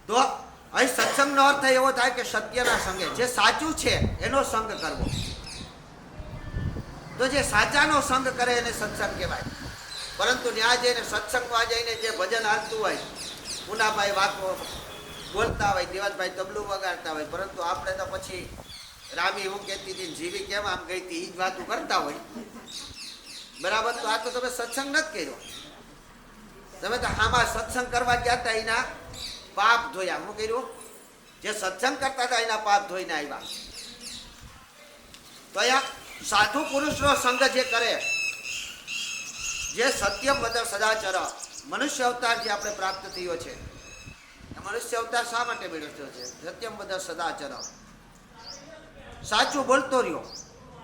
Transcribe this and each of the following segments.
તો અહીં સત્સંગનો અર્થ એવો થાય કે સત્યના સંગે, જે સાચું છે એનો સંગ કરવો. તો જે સાચાનો સંગ કરે એને સત્સંગ કહેવાય. પરંતુ ત્યાં જઈને સત્સંગમાં જઈને જે ભજન હાલતું હોય, મુનાભાઈ વાતો બોલતા હોય, દેવાનભાઈ તબલું વગાડતા હોય, પરંતુ આપણે તો પછી રામી હું કહેતી હતી, જીવી કેમ આમ ગઈ હતી, એ જ વાતો કરતા હોય. બરાબર. તો આ તો તમે સત્સંગ નથી કર્યો. તમે તો આમાં સત્સંગ કરવા ગયા હતા, એના પાપ ધોયા. શું કર્યું? જે સત્સંગ કરતા હતા એના પાપ ધોઈને આવ્યા. તો અહીંયા સાધુ પુરુષનો સંગ જે કરે, જે સત્યમ વદ સદાચર, મનુષ્ય અવતાર જે આપણે પ્રાપ્ત થયો છે, મનુષ્ય અવતાર શા માટે મેળવ્યો છે? સત્યમ વદ સદાચર, સાચું બોલતો રહ્યો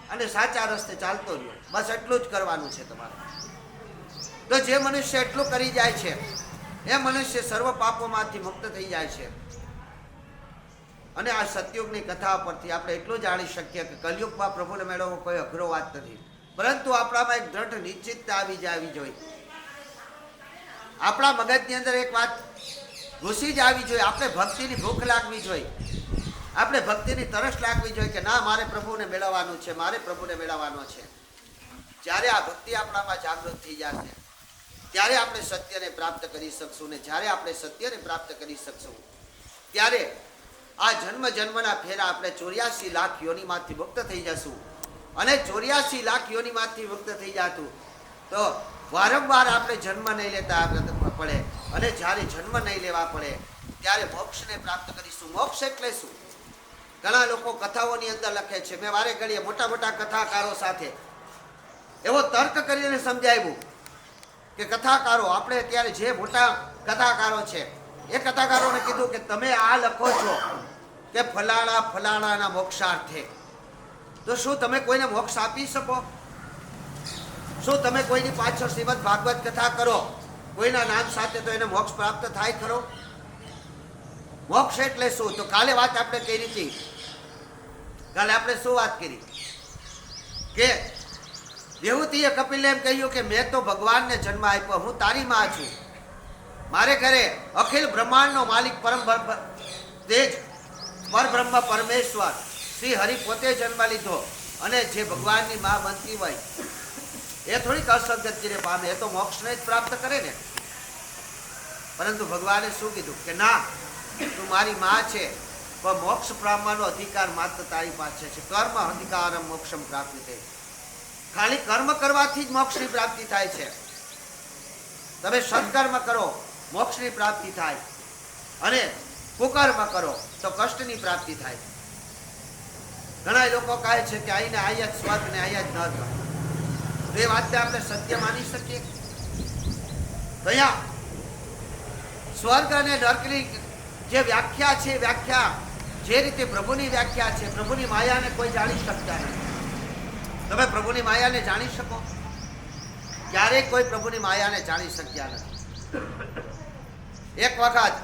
અને સાચા રસ્તે ચાલતો રહ્યો. બસ એટલું જ કરવાનું છે તમારે. તો જે મનુષ્ય એટલું કરી જાય છે એ મનુષ્ય સર્વ પાપોમાંથી મુક્ત થઈ જાય છે. અને આ સતયુગની કથા પરથી આપણે એટલું જાણી શકીએ કે કલયુગમાં પ્રભુને મેળવવો કોઈ અઘરો વાત નથી. પરંતુ આપણામાં એક દ્રઢ નિશ્ચિતતા આવી જવી જોઈએ. આપણા મગજની અંદર એક વાત ઘૂસી જ આવી જોઈએ. આપણે ભક્તિની ભૂખ લાગવી જોઈએ, આપણે ભક્તિની તરસ લાગવી જોઈએ કે ના, મારે પ્રભુને મેળવવાનું છે, મારે પ્રભુને મેળવવાનો છે. જ્યારે આ ભક્તિ આપણામાં જાગૃત થઈ જશે ત્યારે આપણે સત્યને પ્રાપ્ત કરી શકશું. ને જ્યારે આપણે સત્યને પ્રાપ્ત કરી શકશું ત્યારે આ જન્મ જન્મના ફેરા આપણે 84 લાખ યોનિમાંથી મુક્ત થઈ જશું. અને 84 લાખ યોનિમાંથી મુક્ત થઈ જતું તો વારંવાર આપણે જન્મ નહીં લેતા પડે. અને જ્યારે જન્મ નહીં લેવા પડે ત્યારે મોક્ષને પ્રાપ્ત કરીશું. મોક્ષ એટલે શું? ઘણા લોકો કથાઓની અંદર લખે છે. મેં વારે ઘડીએ મોટા મોટા કથાકારો સાથે એવો તર્ક કરીને સમજાવ્યું કે કથાકારો, આપણે અત્યારે જે મોટા કથાકારો છે એ કથાકારોને કીધું કે તમે આ લખો છો કે ફલાણા ફલાણાના મોક્ષાર્થે, તો શું તમે કોઈને મોક્ષ આપી શકો? શું તમે કોઈની પાછળ શ્રીમદ ભાગવત કથા કરો કોઈના નામ સાથે, તો એને મોક્ષ પ્રાપ્ત થાય ખરો? મોક્ષ એટલે શું? તો કાલે વાત આપણે કરી હતી. કાલે આપણે શું વાત કરી કે દેવહૂતિએ કપિલને એમ કહ્યું કે મેં તો ભગવાનને જન્મ આપ્યો, હું તારી માં છું. મારે ઘરે અખિલ બ્રહ્માંડનો માલિક પરમ તેજ પરબ્રહ્મ પરમેશ્વર શ્રી હરિ પોતે જન્મ લીધો. અને જે ભગવાનની માં બનતી હોય એ થોડીક અસદગતિને પામે, એ તો મોક્ષને જ પ્રાપ્ત કરે ને. પરંતુ ભગવાને શું કીધું કે ના, તું મારી માં છે, પણ મોક્ષ પામવાનો અધિકાર માત્ર તારી પાસે છે. કર્મ અધિકારમ મોક્ષમ પ્રાપ્તિ થાય. ખાલી કર્મ કરવાથી જ મોક્ષની પ્રાપ્તિ થાય છે. તમે સત્કર્મ કરો મોક્ષની પ્રાપ્તિ થાય, અને કુકર્મ કરો તો કષ્ટની પ્રાપ્તિ થાય. ઘણા લોકો કહે છે કે અહીંને અહીંયા જ સ્વર્ગ ને અહીંયા જ નર્ક. એ વાતને આપણે સત્ય માની શકીએ? તો અહીંયા સ્વર્ગ અને નર્કની જે વ્યાખ્યા છે, વ્યાખ્યા જે રીતે પ્રભુની વ્યાખ્યા છે, પ્રભુની માયાને કોઈ જાણી શકતા નથી. તમે પ્રભુની માયાને જાણી શકો? ક્યારેય કોઈ પ્રભુની માયાને જાણી શક્યા નથી. એક વખત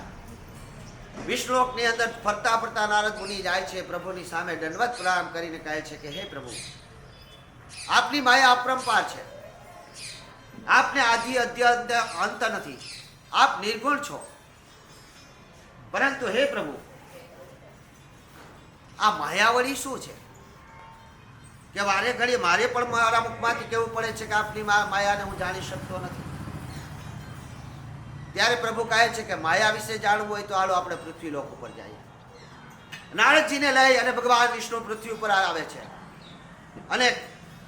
વિષ્ણુલોકની અંદર ફરતા ફરતા નારદ મુનિ જાય છે, પ્રભુની સામે દંડવત પ્રણામ કરીને કહે છે કે હે પ્રભુ, આપની માયા અપરંપાર છે, આપને આદિ અદ્ય અંત નથી, આપ નિર્ગુણ છો. પરંતુ હે પ્રભુ, આ માયાવળી શું છે કે વારે ઘડીએ મારે પણ મારા મુખમાંથી કહેવું પડે છે કે આપની માયાને હું જાણી શકતો નથી. ત્યારે પ્રભુ કહે છે કે માયા વિશે જાણવું હોય તો હાલો આપણે પૃથ્વી લોક ઉપર જઈએ. નારદજીને લઈ અને ભગવાન વિષ્ણુ પૃથ્વી ઉપર આવે છે અને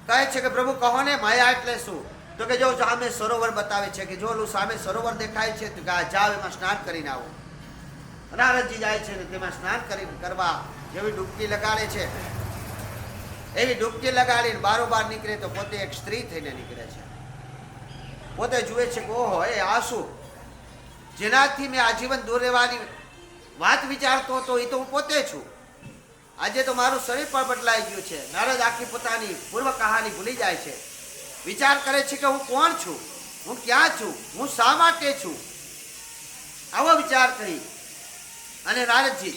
કહે છે કે પ્રભુ કહો ને, માયા એટલે શું? તો કે જો સામે સરોવર બતાવે છે કે જો સામે સરોવર દેખાય છે તો જાવ એમાં સ્નાન કરીને આવો. નારદજી જાય છે ને તેમાં સ્નાન કરવા જેવી ડૂબકી લગાડે છે, એવી ડૂબકી લગાડીને બારોબાર નીકળે તો પોતે એક સ્ત્રી થઈને નીકળે છે. પોતે જુએ છે કે ઓહો, એ આ શું? જેનાથી મેં આજીવન દૂર રહેવાની વાત વિચારતો હતો એ તો હું પોતે છું. આજે તો મારું શરીર પણ બદલાઈ ગયું છે. નારદ આખી પોતાની પૂર્વ કહાની ભૂલી જાય છે. વિચાર કરે છે કે હું કોણ છું, હું ક્યાં છું, હું શા માટે છું. આવો વિચાર કરી અને નારદજી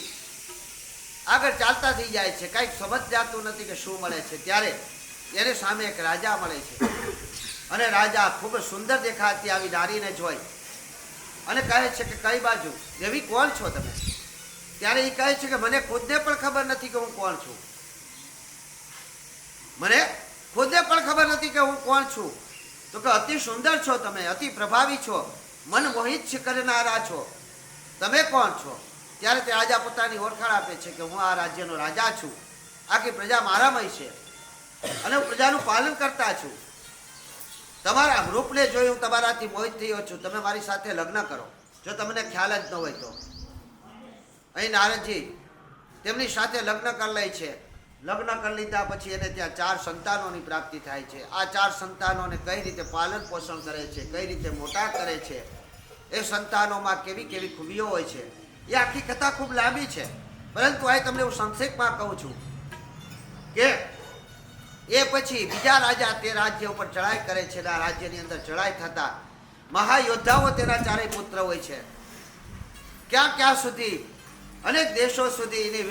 આગળ ચાલતા થઈ જાય છે. કંઈક સમજ જાતું નથી કે શું મળે છે. ત્યારે એને સામે એક રાજા મળે છે અને રાજા ખૂબ સુંદર દેખાતી આવી નારીને જોઈ અને કહે છે કે કઈ બાજુ દેવી કોણ છો તમે? ત્યારે એ કહે છે કે મને ખુદને પણ ખબર નથી કે હું કોણ છું. મને ખુદને પણ ખબર નથી કે હું કોણ છું. તો કે અતિ સુંદર છો તમે, અતિ પ્રભાવી છો, મન મોહિત કરનારા છો, તમે કોણ છો? ત્યારે તે રાજા પોતાની ઓળખાણ આપે છે કે હું આ રાજ્યનો રાજા છું, આખી પ્રજા મારામય છે અને હું પ્રજાનું પાલન કરતા છું. તમારા રૂપને જોઈ હું તમારાથી મોહિત થયો છું, તમે મારી સાથે લગ્ન કરો. જો તમને ખ્યાલ જ ન હોય તો અહીં નારદજી તેમની સાથે લગ્ન કરી લે છે. લગ્ન કરી લીધા પછી એને ત્યાં 4 સંતાનોની પ્રાપ્તિ થાય છે. આ 4 સંતાનોને કઈ રીતે પાલન પોષણ કરે છે, કઈ રીતે મોટા કરે છે, એ સંતાનોમાં કેવી કેવી ખૂબીઓ હોય છે, એ આખી કથા ખૂબ લાંબી છે. પરંતુ આ તમને હું સંક્ષેપમાં કહું છું કે એ પછી બીજા રાજા તે રાજ્ય ઉપર ચડાઈ કરે છે. આ રાજ્યની અંદર ચડાઈ થતા મહાયોદ્ધાઓ તેના 4 પુત્ર હોય છે. ક્યાં ક્યાં સુધી અનેક દેશો સુધી એની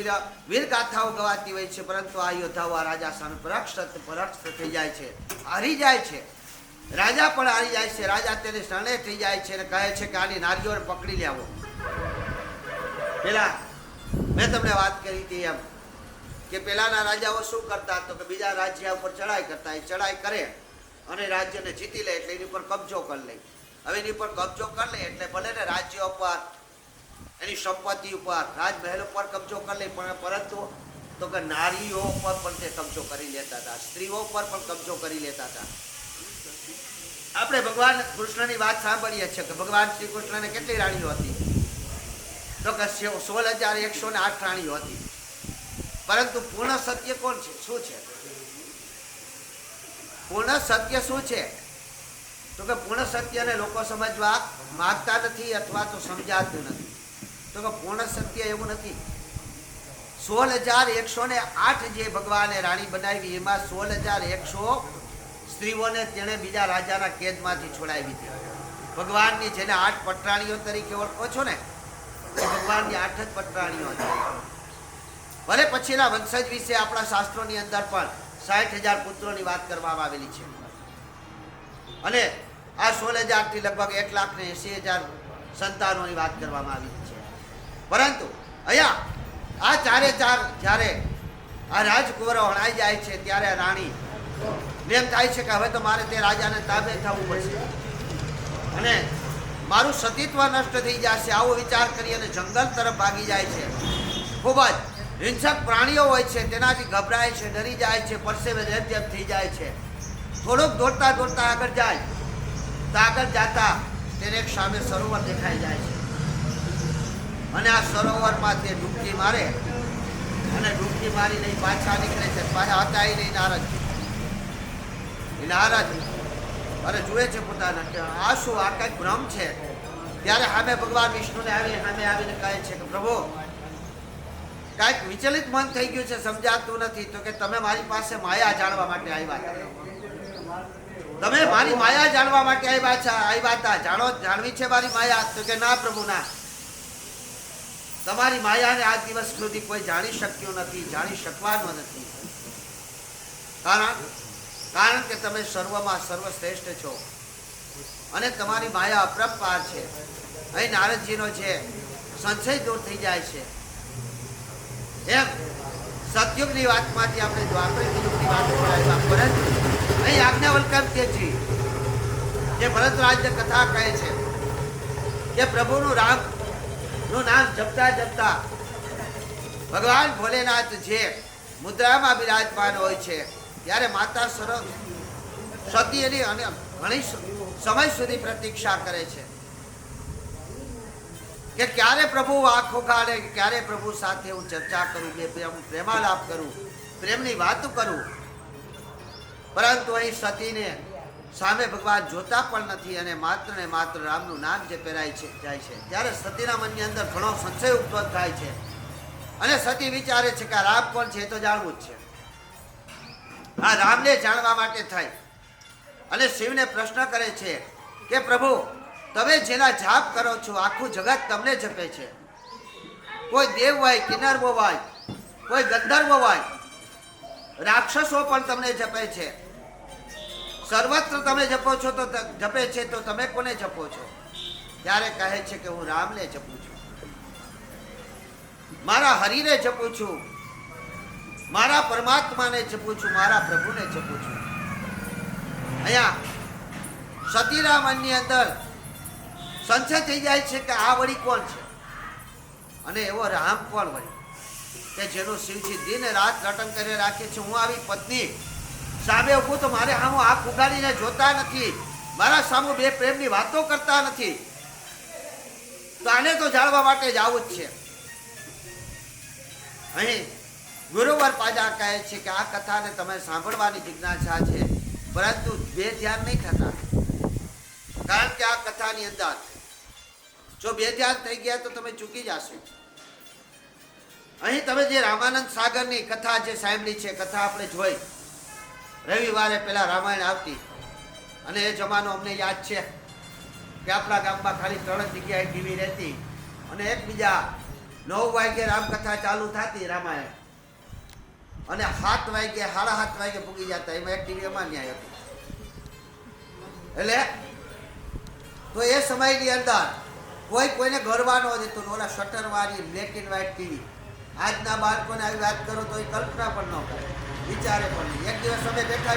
વીરગાથાઓ ગવાતી હોય છે. પરંતુ આ યોદ્ધાઓ આ રાજા સામે પરાસ્ત થઈ જાય છે, હારી જાય છે. રાજા પણ હારી જાય છે. રાજા તેને શરણે થઈ જાય છે અને કહે છે કે આની નારીઓને પકડી લેવો. પેલા મેં તમને વાત કરી હતી એમ કે પેલાના રાજાઓ શું કરતા તો કે બીજા રાજ્ય ઉપર ચડાઈ કરતા. એ ચડાઈ કરે અને રાજ્યને જીતી લે એટલે એની પર કબજો કરી લે. હવે એની પર કબજો કરી લે એટલે ભલે ને રાજ્ય ઉપર, એની સંપત્તિ ઉપર, રાજમહેલ ઉપર કબજો કરી લે, પણ પરંતુ તો કે નારીઓ ઉપર પણ તે કબજો કરી લેતા હતા, સ્ત્રીઓ પર પણ કબજો કરી લેતા હતા. આપણે ભગવાન કૃષ્ણની વાત સાંભળીએ છીએ કે ભગવાન શ્રી કૃષ્ણને કેટલી રાણીઓ હતી? તો કે 16,108 રાણીઓ હતી. પરંતુ પૂર્ણ સત્ય કોણ છે? શું છે પૂર્ણ સત્ય? શું છે તો કે પૂર્ણ સત્યને લોકો સમજવા માંગતા નથી અથવા તો સમજાતું નથી. તો કે પૂર્ણ સત્ય એવું નથી. 16,108 જે ભગવાને રાણી બનાવી એમાં 16,100 સ્ત્રીઓને તેણે બીજા રાજાના કેદમાંથી છોડાવી હતી. ભગવાનની જેને 8 પટરાણીઓ તરીકે ઓળખો છો ને, એ ભગવાનની 8 જ પટરાણીઓ હતી. ભલે પછીના વંશજ વિશે આપણા શાસ્ત્રોની અંદર પણ 60,000 પુત્રોની વાત કરવામાં આવેલી છે અને આ 16,000 થી લગભગ 1,80,000 સંતાનોની વાત કરવામાં આવી છે. પરંતુ અહીંયા આ 4 જ્યારે આ રાજકુંવરો હણાઈ જાય છે ત્યારે રાણી એમ થાય છે કે હવે તો મારે તે રાજાને તાબે થવું પડશે અને મારું સતીત્વ નષ્ટ થઈ જશે. આવો વિચાર કરી અને જંગલ તરફ ભાગી જાય છે. ખૂબ જ હિંસક પ્રાણીઓ હોય છે તેનાથી ગભરાય છે, ડરી જાય છે, પરસેવે રેબઝેબ થઈ જાય છે. થોડુંક દોડતા દોડતા આગળ જાય તો આગળ જતા તેને એક સામે સરોવર દેખાઈ જાય છે અને આ સરોવરમાં તે ડૂબકી મારે અને ડૂબકી મારીને પાછા નીકળે છે. પાછા હતા નહીં નારદ. એ નારદ અરે જુએ છે પોતાના કે આ શું, આ કંઈક ભ્રમ છે. ત્યારે સામે ભગવાન વિષ્ણુને સામે આવીને કહે છે કે પ્રભુ કાંઈક વિચલિત મન થઈ ગયું છે, સમજાતું નથી. તો કે તમે મારી પાસે માયા જાણવા માટે આવ્યા, તમે મારી માયા જાણવા માટે આવ્યા હતા, જાણવી છે મારી માયા? તો કે ના પ્રભુ ના, તમારી માયાને આજ દિવસ સુધી કોઈ જાણી શક્યું નથી, જાણી શકવાનો નથી. કારણ કે તમે સર્વમાં સર્વશ્રેષ્ઠ છો અને તમારી માયા અપરંપાર છે. અહીં નારદજીનો છે સંશય દૂર થઈ જાય છે. એમ સતયુગની વાતમાંથી આપણે દ્વાપર યુગની વાત આવ્યા. પરંતુ અહીં આજ્ઞાવલ્ક્યજી જે ભરતરાજને કથા કહે છે કે પ્રભુનું રામનું નામ જપતા જપતા ભગવાન ભોલેનાથ જે મુદ્રામાં બિરાજમાન હોય છે ત્યારે માતા સતી એની અને ઘણી સમય સુધી પ્રતીક્ષા કરે છે કે ક્યારે પ્રભુ આંખો કાઢે, ક્યારે પ્રભુ સાથે હું ચર્ચા કરું, પ્રેમાલાપ કરું, પ્રેમની વાતો કરું. પરંતુ અહીં સતીને સામે ભગવાન જોતા પણ નથી અને માત્ર ને માત્ર રામનું નામ જે પહેરાય છે જાય છે. ત્યારે સતીના મનની અંદર ઘણો સંશય ઉદ્ભવ થાય છે અને સતી વિચારે છે કે આ રામ કોણ છે એ તો જાણવું જ છે. આ રામને જાણવા માટે થાય અને શિવને પ્રશ્ન કરે છે કે પ્રભુ તમે જેના જાપ કરો છો આખું જગત તમને જપે છે. કોઈ દેવ હોય, કિન્નરો હોય, કોઈ ગંધર્વ હોય, રાક્ષસો પણ તમને જપે છે. સર્વત્ર તમે જપો છો તો જપે છે, તો તમે કોને જપો છો? ત્યારે કહે છે કે હું રામને જપું છું, મારા હરિને જપું છું, મારા પરમાત્માને જપું છું, મારા પ્રભુને જપું છું. અહીંયા સતીના મનની અંદર સંશય થઈ જાય છે કે આ વળી કોણ છે, અને એવો રામ કોણ વળી કે જેનું શિવજી દિન રાત રટન કરી રાખે છે. હું આવી પત્ની સામે ઊભું તો મારે સામું આંખ ઉગાડીને જોતા નથી, મારા સામું બે પ્રેમની વાતો કરતા નથી, તો આને તો જાણવા માટે જ આવું જ છે. અહીં ગુરુવાર પાજા કહે છે કે આ કથાને તમે સાંભળવાની જિજ્ઞાસા છે, પરંતુ બે ધ્યાન નહીં થતા. કારણ કે આ કથાની અંદર જો બે ધ્યાન થઈ ગયા તો તમે ચૂકી જશો. અહીં તમે જે રામાનંદ સાગરની કથા જે સાંભળી છે, કથા આપણે જોઈ, રવિવારે પેલા રામાયણ આવતી, અને એ જમાનો અમને યાદ છે કે આપણા ગામમાં ખાલી 3 જગ્યાએ ટીવી રહેતી, અને એકબીજા 9 વાગ્યે રામકથા ચાલુ થતી રામાયણ, અને 7 વાગ્યે 7:30 વાગ્યે પૂગી જતા. એમાં એક ટીવી અમાર ન્યાય હતું. એટલે તો એ સમયની અંદર કોઈ કોઈને ગરવા ન દેતું. ઓલા શટર વાળી બ્લેક એન્ડ વ્હાઈટ ટીવી, આજના બાળકોને આવી વાત કરો તો એ કલ્પના પણ ન કરે, વિચારે પણ નહીં. એક દિવસ અમે બેઠા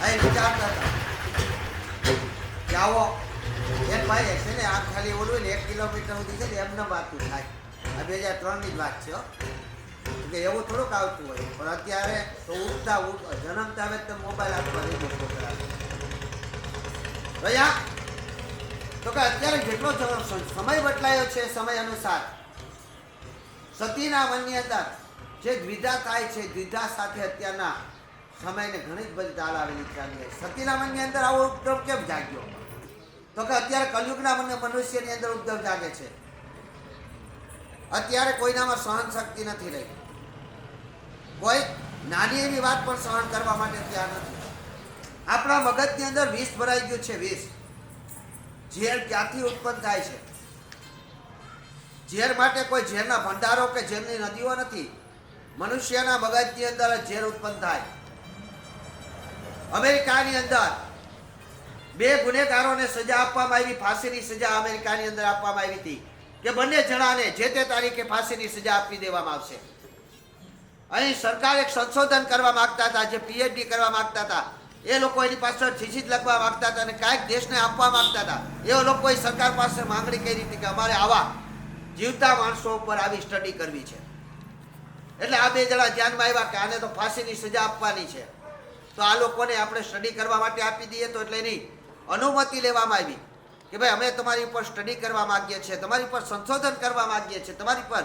અહીં વિચારતા હતા કે આવો એક ભાઈ છે ને, આમ ખાલી ઓલું ને 1 કિલોમીટર સુધી છે ને એમને વાતું થાય. આ 2003ની જ વાત છે કે એવું થોડુંક આવતું હોય, પણ અત્યારે તો ઉઠતા જન્મતા હવે તો મોબાઈલ આપવા દે છોકરા. તો કે અત્યારે જેટલો સમય બદલાયો છે, સમય અનુસાર સતીના મનની અંદર જે દ્વિધા થાય છે, દ્વિધા સાથે અત્યારના સમયને ઘણી જ બધી ચાલ આવેલી ચાલી. સતીના મનની અંદર આવો ઉપદ્રવ કેમ જાગ્યો? તો કે અત્યારે કલયુગના મનુષ્યની અંદર ઉપદ્રવ જાગે છે. અત્યારે કોઈનામાં સહન શક્તિ નથી રહી. કોઈ નાની એવી વાત પણ સહન કરવા માટે તૈયાર નથી. આપણા મગજની અંદર વિષ ભરાઈ ગયું છે. વિષ ઝેર ક્યાંથી ઉત્પન્ન થાય છે? ઝેર માટે કોઈ ઝેરના ભંડારો કે ઝેરની નદીઓ નથી. મનુષ્યના મગજની અંદર ઝેર ઉત્પન્ન થાય. અમેરિકાની અંદર 2 ગુનેગારોને સજા આપવામાં આવી, ફાંસીની સજા અમેરિકાની અંદર આપવામાં આવી હતી કે બંને જણાને જે તે તારીખે ફાંસીની સજા આપી દેવામાં આવશે. અહીં સરકાર એક સંશોધન કરવા માંગતા હતા, જે પીએચડી કરવા માંગતા હતા, એ લોકો એની પાછળ થીસીસ લખવા માંગતા હતા અને કાંઈક દેશને આપવા માંગતા હતા. એ લોકોએ સરકાર પાસે માંગણી કરી હતી કે અમારે આવા જીવતા માણસો ઉપર આવી સ્ટડી કરવી છે. એટલે આ 2 જણા ધ્યાનમાં આવ્યા કે આને તો ફાંસીની સજા આપવાની છે, તો આ લોકોને આપણે સ્ટડી કરવા માટે આપી દઈએ. તો એટલે એની અનુમતિ લેવામાં આવી કે ભાઈ અમે તમારી ઉપર સ્ટડી કરવા માંગીએ છીએ, તમારી ઉપર સંશોધન કરવા માંગીએ છીએ, તમારી પર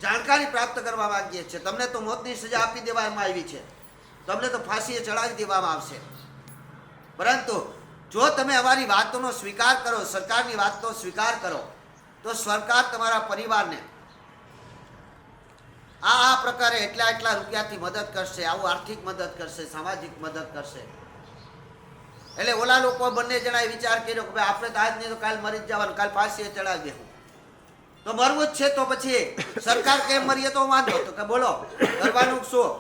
જાણકારી પ્રાપ્ત કરવા માંગીએ છીએ. તમને તો મોતની સજા આપી દેવામાં આવી છે, તમને તો ફાંસીએ ચડાવી દેવામાં આવશે. પરંતુ જો તમે અમારી વાતોનો સ્વીકાર કરો, સરકારની વાતનો સ્વીકાર કરો, તો સરકાર તમારા પરિવારને આ પ્રકારે એટલા રૂપિયાથી મદદ કરશે, આવું આર્થિક મદદ કરશે, સામાજિક મદદ કરશે. એટલે ઓલા લોકો બંને જણાએ વિચાર કર્યો કે ભાઈ આપણે તો આજ નહીં તો કાલ મરી જ જવાનું, કાલ ફાંસીએ ચડાવી દેવું, તો મરવું જ છે. તો પછી સરકાર કેમ મરીએ તો વાંધો, તો કે બોલો કરવાનું શું?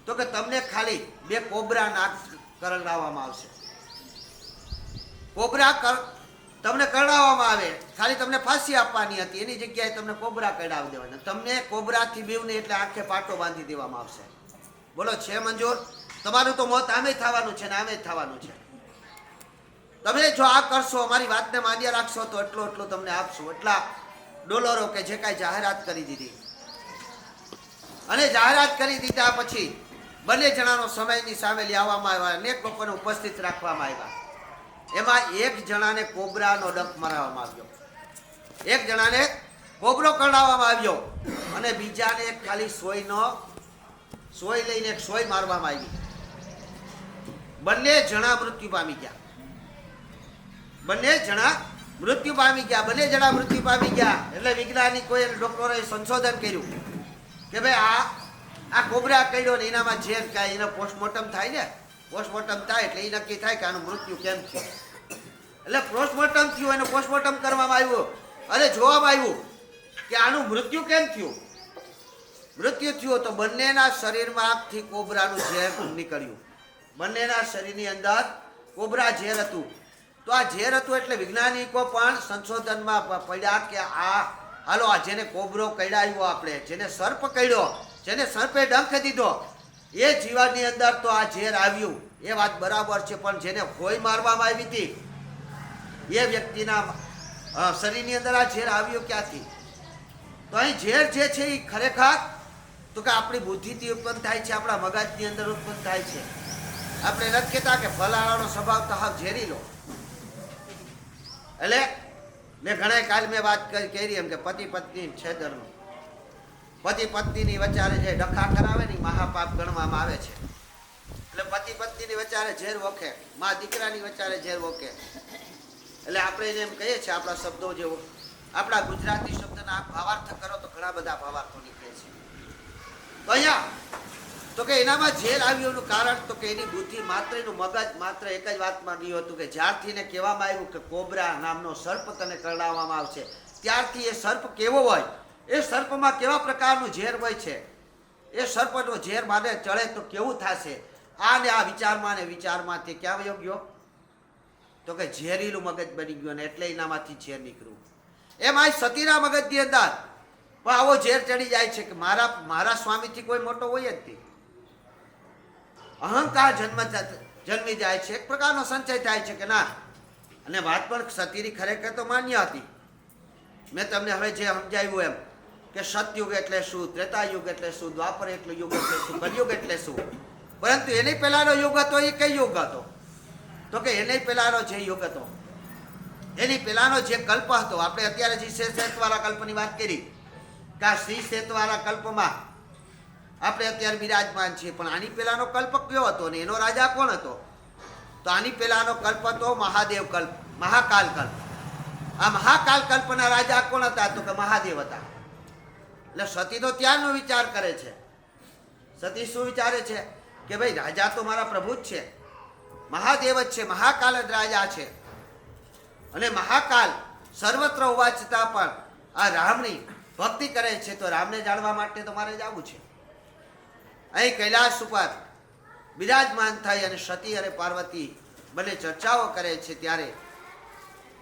તો કે તમને ખાલી 2 કોબરા નાક કરડાવવામાં આવશે. કોબરા તમને કરડાવવામાં આવે, ખાલી તમને ફાંસી આપવાની હતી, એની જગ્યાએ તમને કોબરા કઢાવી દેવાના. તમને કોબરાથી બીવને એટલે આંખે પાટો બાંધી દેવામાં આવશે. બોલો છે મંજૂર? તમારું તો મોત આમે થવાનું છે ને આમે જ થવાનું છે. તમે જો આ કરશો, અમારી વાતને માન્ય રાખશો, તો એટલું તમને આપશું. એટલા ડોલરો કે જે કાંઈ જાહેરાત કરી દીધી. અને જાહેરાત કરી દીધા પછી બંને જણાનો સમયની સામે લાવવામાં આવ્યા, અનેક લોકોને ઉપસ્થિત રાખવામાં આવ્યા. એમાં 1 જણાને કોબરાનો ડંખ મારવામાં આવ્યો, 1 જણાને કોબરો કરડાવવામાં આવ્યો, અને બીજાને ખાલી સોય લઈને એક સોય મારવામાં આવી. બંને જણા મૃત્યુ પામી ગયા. બંને જણા મૃત્યુ પામી ગયા. એટલે વૈજ્ઞાનિકોએ, ડોક્ટરોએ સંશોધન કર્યું કે ભાઈ આ કોબરા કર્યો ને એનામાં ઝેર કાંઈ, એનો પોસ્ટમોર્ટમ થાય ને, પોસ્ટમોર્ટમ થાય એટલે એ નક્કી થાય કે આનું મૃત્યુ કેમ થયું. એટલે પોસ્ટમોર્ટમ થયું, એનું પોસ્ટમોર્ટમ કરવામાં આવ્યું અને જોવામાં આવ્યું કે આનું મૃત્યુ કેમ થયું. મૃત્યુ થયું તો બંનેના શરીરમાંથી કોબરાનું ઝેર નીકળ્યું. બંનેના શરીરની અંદર કોબરા ઝેર હતું. તો આ ઝેર હતું એટલે વૈજ્ઞાનિકો પણ સંશોધનમાં પડ્યા કે હાલો આ જેને કોબરો કડાયો, આપણે જેને સર્પ કડ્યો, જેને સર્પે ડંખ દીધો, એ જીવનની અંદર તો આ ઝેર આવ્યું, એ વાત બરાબર છે. પણ જેને ભોય મારવામાં આવી હતી એ વ્યક્તિના શરીરની અંદર આ ઝેર આવ્યું ક્યાંથી? તો અહીં ઝેર જે છે એ ખરેખર તો કે આપણી બુદ્ધિથી ઉત્પન્ન થાય છે, આપણા મગજની અંદર ઉત્પન્ન થાય છે. આપણે નથી કહેતા કે ફલાણાનો સ્વભાવ તો હાવ ઝેરીલો. એટલે મેં ઘણા કાલ મેં વાત કરી એમ કે પતિ પત્ની છેદરનો, પતિ પત્નીની વચારે જે ડખા કરાવે ને મહાપાપ ગણવામાં આવે છે. એટલે પતિ પત્નીની વચારે ઝેર વોખે, મા દીકરાની વચારે ઝેર વોખે. એટલે આપણે એને એમ કહીએ છીએ, આપણા શબ્દો જેવો, આપણા ગુજરાતી શબ્દના ભાવાર્થ કરો તો ઘણા બધા ભાવાર્થો નીકળે છે. તો અહીંયા તો કે એનામાં ઝેર આવ્યુંનું કારણ તો કે એની બુદ્ધિ માત્ર, એનું મગજ માત્ર એક જ વાતમાં ગયું હતું કે જ્યારથી એને કહેવામાં આવ્યું કે કોબરા નામનો સર્પ તને કરડાવવામાં આવશે, ત્યારથી એ સર્પ કેવો હોય, એ સર્પમાં કેવા પ્રકારનું ઝેર હોય છે, એ સર્પનો ઝેર માને ચડે તો કેવું થશે, આ ને આ વિચારમાં ને વિચારમાંથી ક્યાં વયો ગયો? તો કે ઝેરીલું મગજ બની ગયું ને એટલે એનામાંથી ઝેર નીકળ્યું. એમ આ સતીના મગજની અંદર પણ આવો ઝેર ચડી જાય છે કે મારા સ્વામીથી કોઈ મોટો હોય જ નહીં. અહંકાર જન્મી જાય છે, એક પ્રકારનો સંચય થાય છે કે ના. અને વાત પણ સતીની ખરેખર તો માન્ય હતી. મેં તમને હવે જે સમજાવ્યું એમ કે સતયુગ એટલે શું, ત્રેતાયુગ એટલે શું, દ્વાપર એટલે યુગ એટલે શું, કલયુગ એટલે શું. પરંતુ એની પહેલાનો યુગ હતો એ કઈ યુગ હતો? તો કે એની પહેલાનો જે યુગ હતો, એની પહેલાનો જે કલ્પ હતો, આપણે અત્યારે જે શ્રીશેતવાળા કલ્પની વાત કરી કે આ શ્રીશેતવાળા કલ્પમાં આપણે અત્યારે બિરાજમાન છીએ, પણ આની પહેલાનો કલ્પ કયો હતો ને એનો રાજા કોણ હતો? તો આની પહેલાનો કલ્પ હતો મહાદેવ કલ્પ, મહાકાલ કલ્પ. આ મહાકાલ કલ્પના રાજા કોણ હતા? તો કે મહાદેવ હતા. એટલે સતી તો ત્યારનો વિચાર કરે છે. સતી શું વિચારે છે કે ભાઈ રાજા તો મારા પ્રભુ જ છે, મહાદેવ જ છે, મહાકાલ જ રાજા છે. અને મહાકાલ સર્વત્ર હોવા છતાં પણ આ રામની ભક્તિ કરે છે, તો રામને જાણવા માટે તો મારે જવું છે. અહીં કૈલાસ ઉપર બિરાજમાન થઈ અને સતી અને પાર્વતી બંને ચર્ચાઓ કરે છે. ત્યારે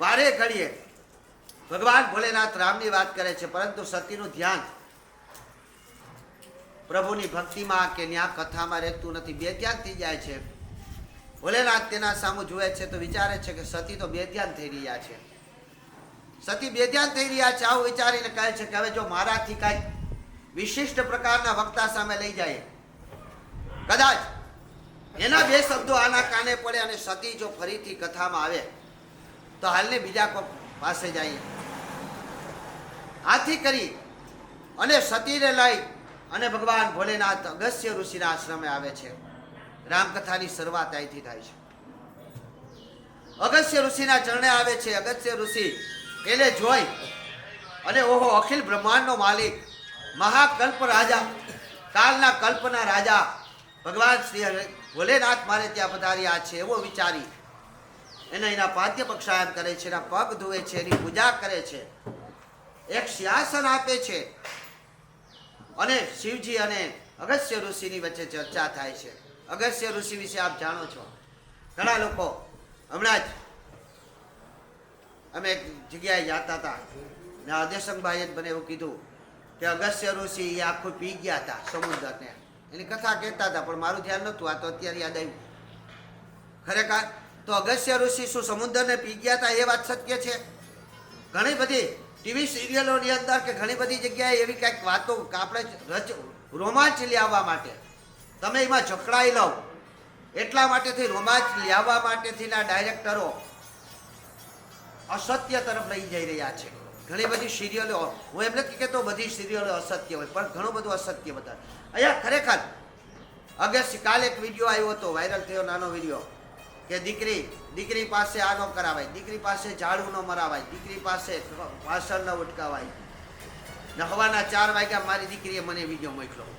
વારે ઘડીએ ભગવાન ભોલેનાથ રામની વાત કરે છે, પરંતુ સતીનું ધ્યાન પ્રભુની ભક્તિમાં કે ન્યા કથામાં રહેતું નથી, બે ધ્યાન થઈ જાય છે. ભોલેનાથ તેના સામું જુએ છે તો વિચારે છે કે સતી તો બે ધ્યાન થઈ રહ્યા છે, સતી બે ધ્યાન થઈ રહ્યા છે. આવું વિચારીને કહે છે કે હવે જો મારાથી કાંઈક વિશિષ્ટ પ્રકારના વક્તા સામે લઈ જાય, કદાચ એના બે શબ્દો આના કાને પડે અને સતી જો ફરીથી કથામાં આવે તો હાલને બીજા કોઈ પાસે જઈએ. આથી કરી અને સતીને લઈ અને ભગવાન ભોલેનાથ અગસ્ત્ય ઋષિના આશ્રમે આવે છે. રામકથાની શરૂઆત અહીંથી થાય છે. અગસ્ત્ય ઋષિના ચરણે આવે છે. અગસ્ત્ય ઋષિ એને જોઈ અને ઓહો, અખિલ બ્રહ્માંડનો માલિક, મહાકલ્પ રાજા, કાલના કલ્પના રાજા ભગવાન શ્રી ભોલેનાથ મારે ત્યાં પધાર્યા છે એવો વિચારી એને એના પાદ્ય પક્ષાયન કરે છે, એના પગ ધોવે છે, એની પૂજા કરે છે, એક સિંહાસન આપે છે. અને શિવજી અને અગસ્ત્ય ઋષિની વચ્ચે ચર્ચા થાય છે. અગસ્ત્ય ઋષિ વિશે આપ જાણો છો, ઘણા લોકો, હમણાં જ અમે એક જગ્યાએ જતા હતા ને અદેશંગભાઈએ જ મને એવું કીધું કે અગસ્ત્ય ઋષિ એ આખું પી ગયા હતા સમુદ્રને. એની કથા કહેતા હતા પણ મારું ધ્યાન નહોતું, આ તો અત્યારે યાદ આવ્યું. ખરેખર તો અગસ્ત્ય ઋષિ શું સમુદ્રને પી ગયા હતા એ વાત સત્ય છે? ઘણી બધી ટીવી સિરિયલોની અંદર કે ઘણી બધી જગ્યાએ એવી કંઈક વાતો આપણે રોમાંચ લાવવા માટે, તમે એમાં જકડાઈ લો એટલા માટેથી, રોમાંચ લાવવા માટેથી ના ડાયરેક્ટરો અસત્ય તરફ લઈ જઈ રહ્યા છે. ઘણી બધી સિરિયલો, હું એમ નથી કહેતો બધી સિરિયલો અસત્ય હોય, પણ ઘણું બધું અસત્ય બધા અહીંયા. ખરેખર અગસ્ત્ય કાલે એક વિડીયો આવ્યો હતો, વાયરલ થયો નાનો વિડીયો કે દીકરી પાસે આ ન કરાવાય, દીકરી પાસે ઝાડુ ન મરાવાય, દીકરી પાસે ભાષણ ન ઉટકાવાય. ને હવાના 4 વાગ્યા મારી દીકરીએ મને વિડીયો મોકલ્યો,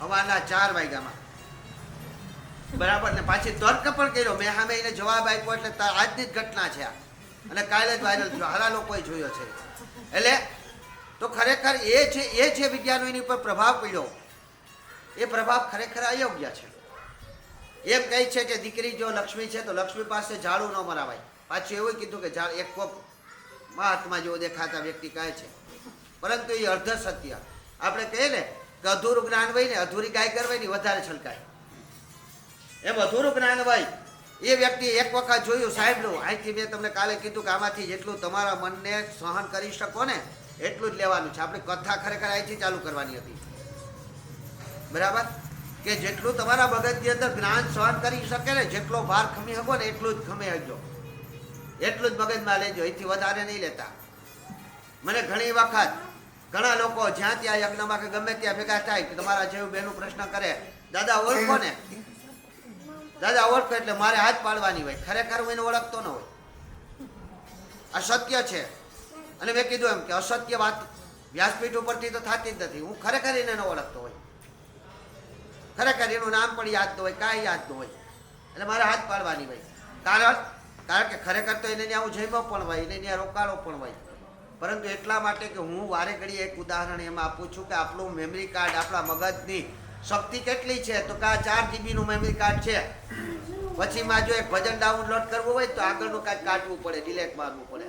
હવાના 4 વાગ્યામાં, બરાબર. ને પાછી તર્ક પણ કર્યો, મેં સામે એને જવાબ આપ્યો. એટલે આજની જ ઘટના છે આ, અને કાલે જ વાયરલ થયો, હાલા લોકોએ જોયો છે. એટલે તો ખરેખર એ જે વિજ્ઞાનો એની ઉપર પ્રભાવ પડ્યો, એ પ્રભાવ ખરેખર અયોગ્ય છે. એમ કહે છે કે દીકરી જો લક્ષ્મી છે તો લક્ષ્મી પાસે ઝાડુ ન મરાવાય. પાછું એવું કીધું કે ઝાડ એક કોપ મહાત્મા જેવો દેખાતા વ્યક્તિ કહે છે, પરંતુ એ અર્ધ સત્ય. આપણે કહીએ ને કે અધૂરું જ્ઞાન હોય ને અધૂરી ગાય કરવાય ને વધારે છલકાય, એમ અધૂરું જ્ઞાન હોય એ વ્યક્તિ એક વખત જોયું સાંભળ્યું. અહીંથી મેં તમને કાલે કીધું કે આમાંથી જેટલું તમારા મનને સહન કરી શકો ને એટલું જ લેવાનું છે. આપણી કથા ખરેખર અહીંથી ચાલુ કરવાની હતી, બરાબર? કે જેટલું તમારા મગજની અંદર જ્ઞાન સહન કરી શકે ને, જેટલો ભાર ખમી શકો ને એટલું જ ખમી શકજો, એટલું જ મગજમાં લેજો, એથી વધારે નહીં લેતા. મને ઘણી વખત ઘણા લોકો જ્યાં ત્યાં યજ્ઞમાં કે ગમે ત્યાં ભેગા થાય કે તમારા જેવું બેનું પ્રશ્ન કરે, દાદા ઓળખો ને, દાદા ઓળખો, એટલે મારે હાથ પાડવાની હોય. ખરેખર હું એને ઓળખતો ન હોય, આ સત્ય છે. અને મેં કીધું એમ કે અસત્ય વાત વ્યાસપીઠ ઉપરથી તો થતી જ નથી. હું ખરેખર એને ન ઓળખતો હોય, ખરેખર એનું નામ પણ યાદ ન હોય, કાંઈ યાદ ન હોય, એટલે મારે હાથ પાડવાની હોય. કારણ કે ખરેખર તો એને ત્યાં હું જમ્યો પણ હોય, એને ત્યાં રોકાણો પણ હોય, પરંતુ એટલા માટે કે હું વારે ઘડીએ એક ઉદાહરણ એમાં આપું છું કે આપણું મેમરી કાર્ડ, આપણા મગજની શક્તિ કેટલી છે. તો કે આ 4 GB નું મેમરી કાર્ડ છે. પછી માં જો એક ભજન ડાઉનલોડ કરવું હોય તો આગળનું કાંઈક કાઢવું પડે, ડિલેટ મારવું પડે.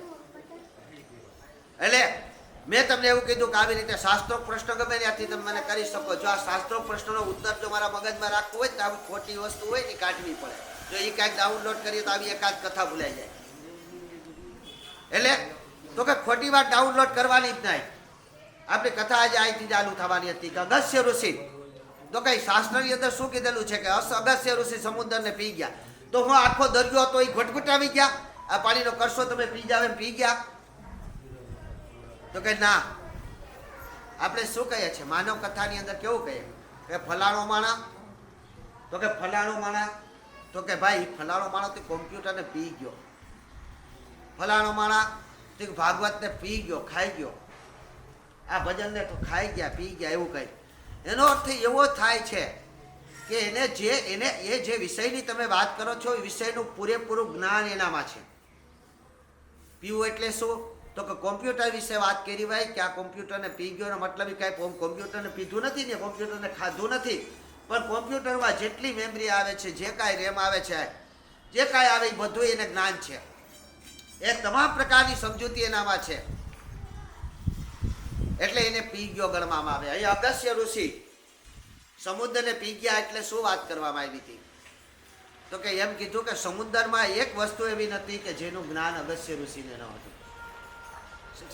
એટલે મેં તમને એવું કીધું કે આવી રીતે શાસ્ત્રો પ્રશ્ન ગમે ત્યાંથી તમે મને કરી શકો. જો આ શાસ્ત્રો પ્રશ્નનો ઉત્તર જો મારા મગજમાં રાખવું હોય તો આવી ખોટી વસ્તુ હોય ને કાઢવી પડે. જો એ કાંઈક ડાઉનલોડ કરીએ તો આવી એકાદ કથા ભૂલાઈ જાય. એટલે તો કે ખોટી વાત ડાઉનલોડ કરવાની જ નહીં. આપણી કથા આજે અહીંથી ચાલુ થવાની હતી કે અગસ્ત્ય ઋષિ, તો કઈ શાસ્ત્રની અંદર શું કીધેલું છે કે અગસ્ત્ય ઋષિ સમુદ્રને પી ગયા. તો હું આખો દરિયો હતો એ ઘટઘટાવી ગયા, આ પાણીનો કરશો તમે પી જાવ એમ પી ગયા? તો કે ના. આપણે શું કહીએ છીએ માનવ કથાની અંદર, કેવું કહીએ કે ફલાણો માણા, તો કે ફલાણો માણા, તો કે ભાઈ ફલાણો માણો તો કોમ્પ્યુટરને પી ગયો, ફલાણો માણા તો ભાગવતને પી ગયો, ખાઈ ગયો, આ ભજનને તો ખાઈ ગયા, પી ગયા, એવું કહી. એનો અર્થ એવો થાય છે કે એને એ જે વિષયની તમે વાત કરો છો એ વિષયનું પૂરેપૂરું જ્ઞાન એનામાં છે. પીવું એટલે શું? તો કે કોમ્પ્યુટર વિશે વાત કરી હોય કે આ કોમ્પ્યુટરને પી ગયો, એનો મતલબ કાંઈ કોમ્પ્યુટરને પીધું નથી ને કોમ્પ્યુટરને ખાધું નથી, પણ કોમ્પ્યુટરમાં જેટલી મેમરી આવે છે, જે કાંઈ રેમ આવે છે, જે કાંઈ આવે એ બધું એને જ્ઞાન છે. એ તમામ પ્રકારની સમજૂતી એનામાં છે, એટલે એને પી ગયો ગણવામાં આવે. અહીં અગસ્ત્ય ઋષિ સમુદ્રને પી ગયા એટલે શું વાત કરવામાં આવી હતી? તો કે એમ કીધું કે સમુદ્રમાં એક વસ્તુ એવી નથી કે જેનું જ્ઞાન અગસ્ત્ય ઋષિને ન હતું.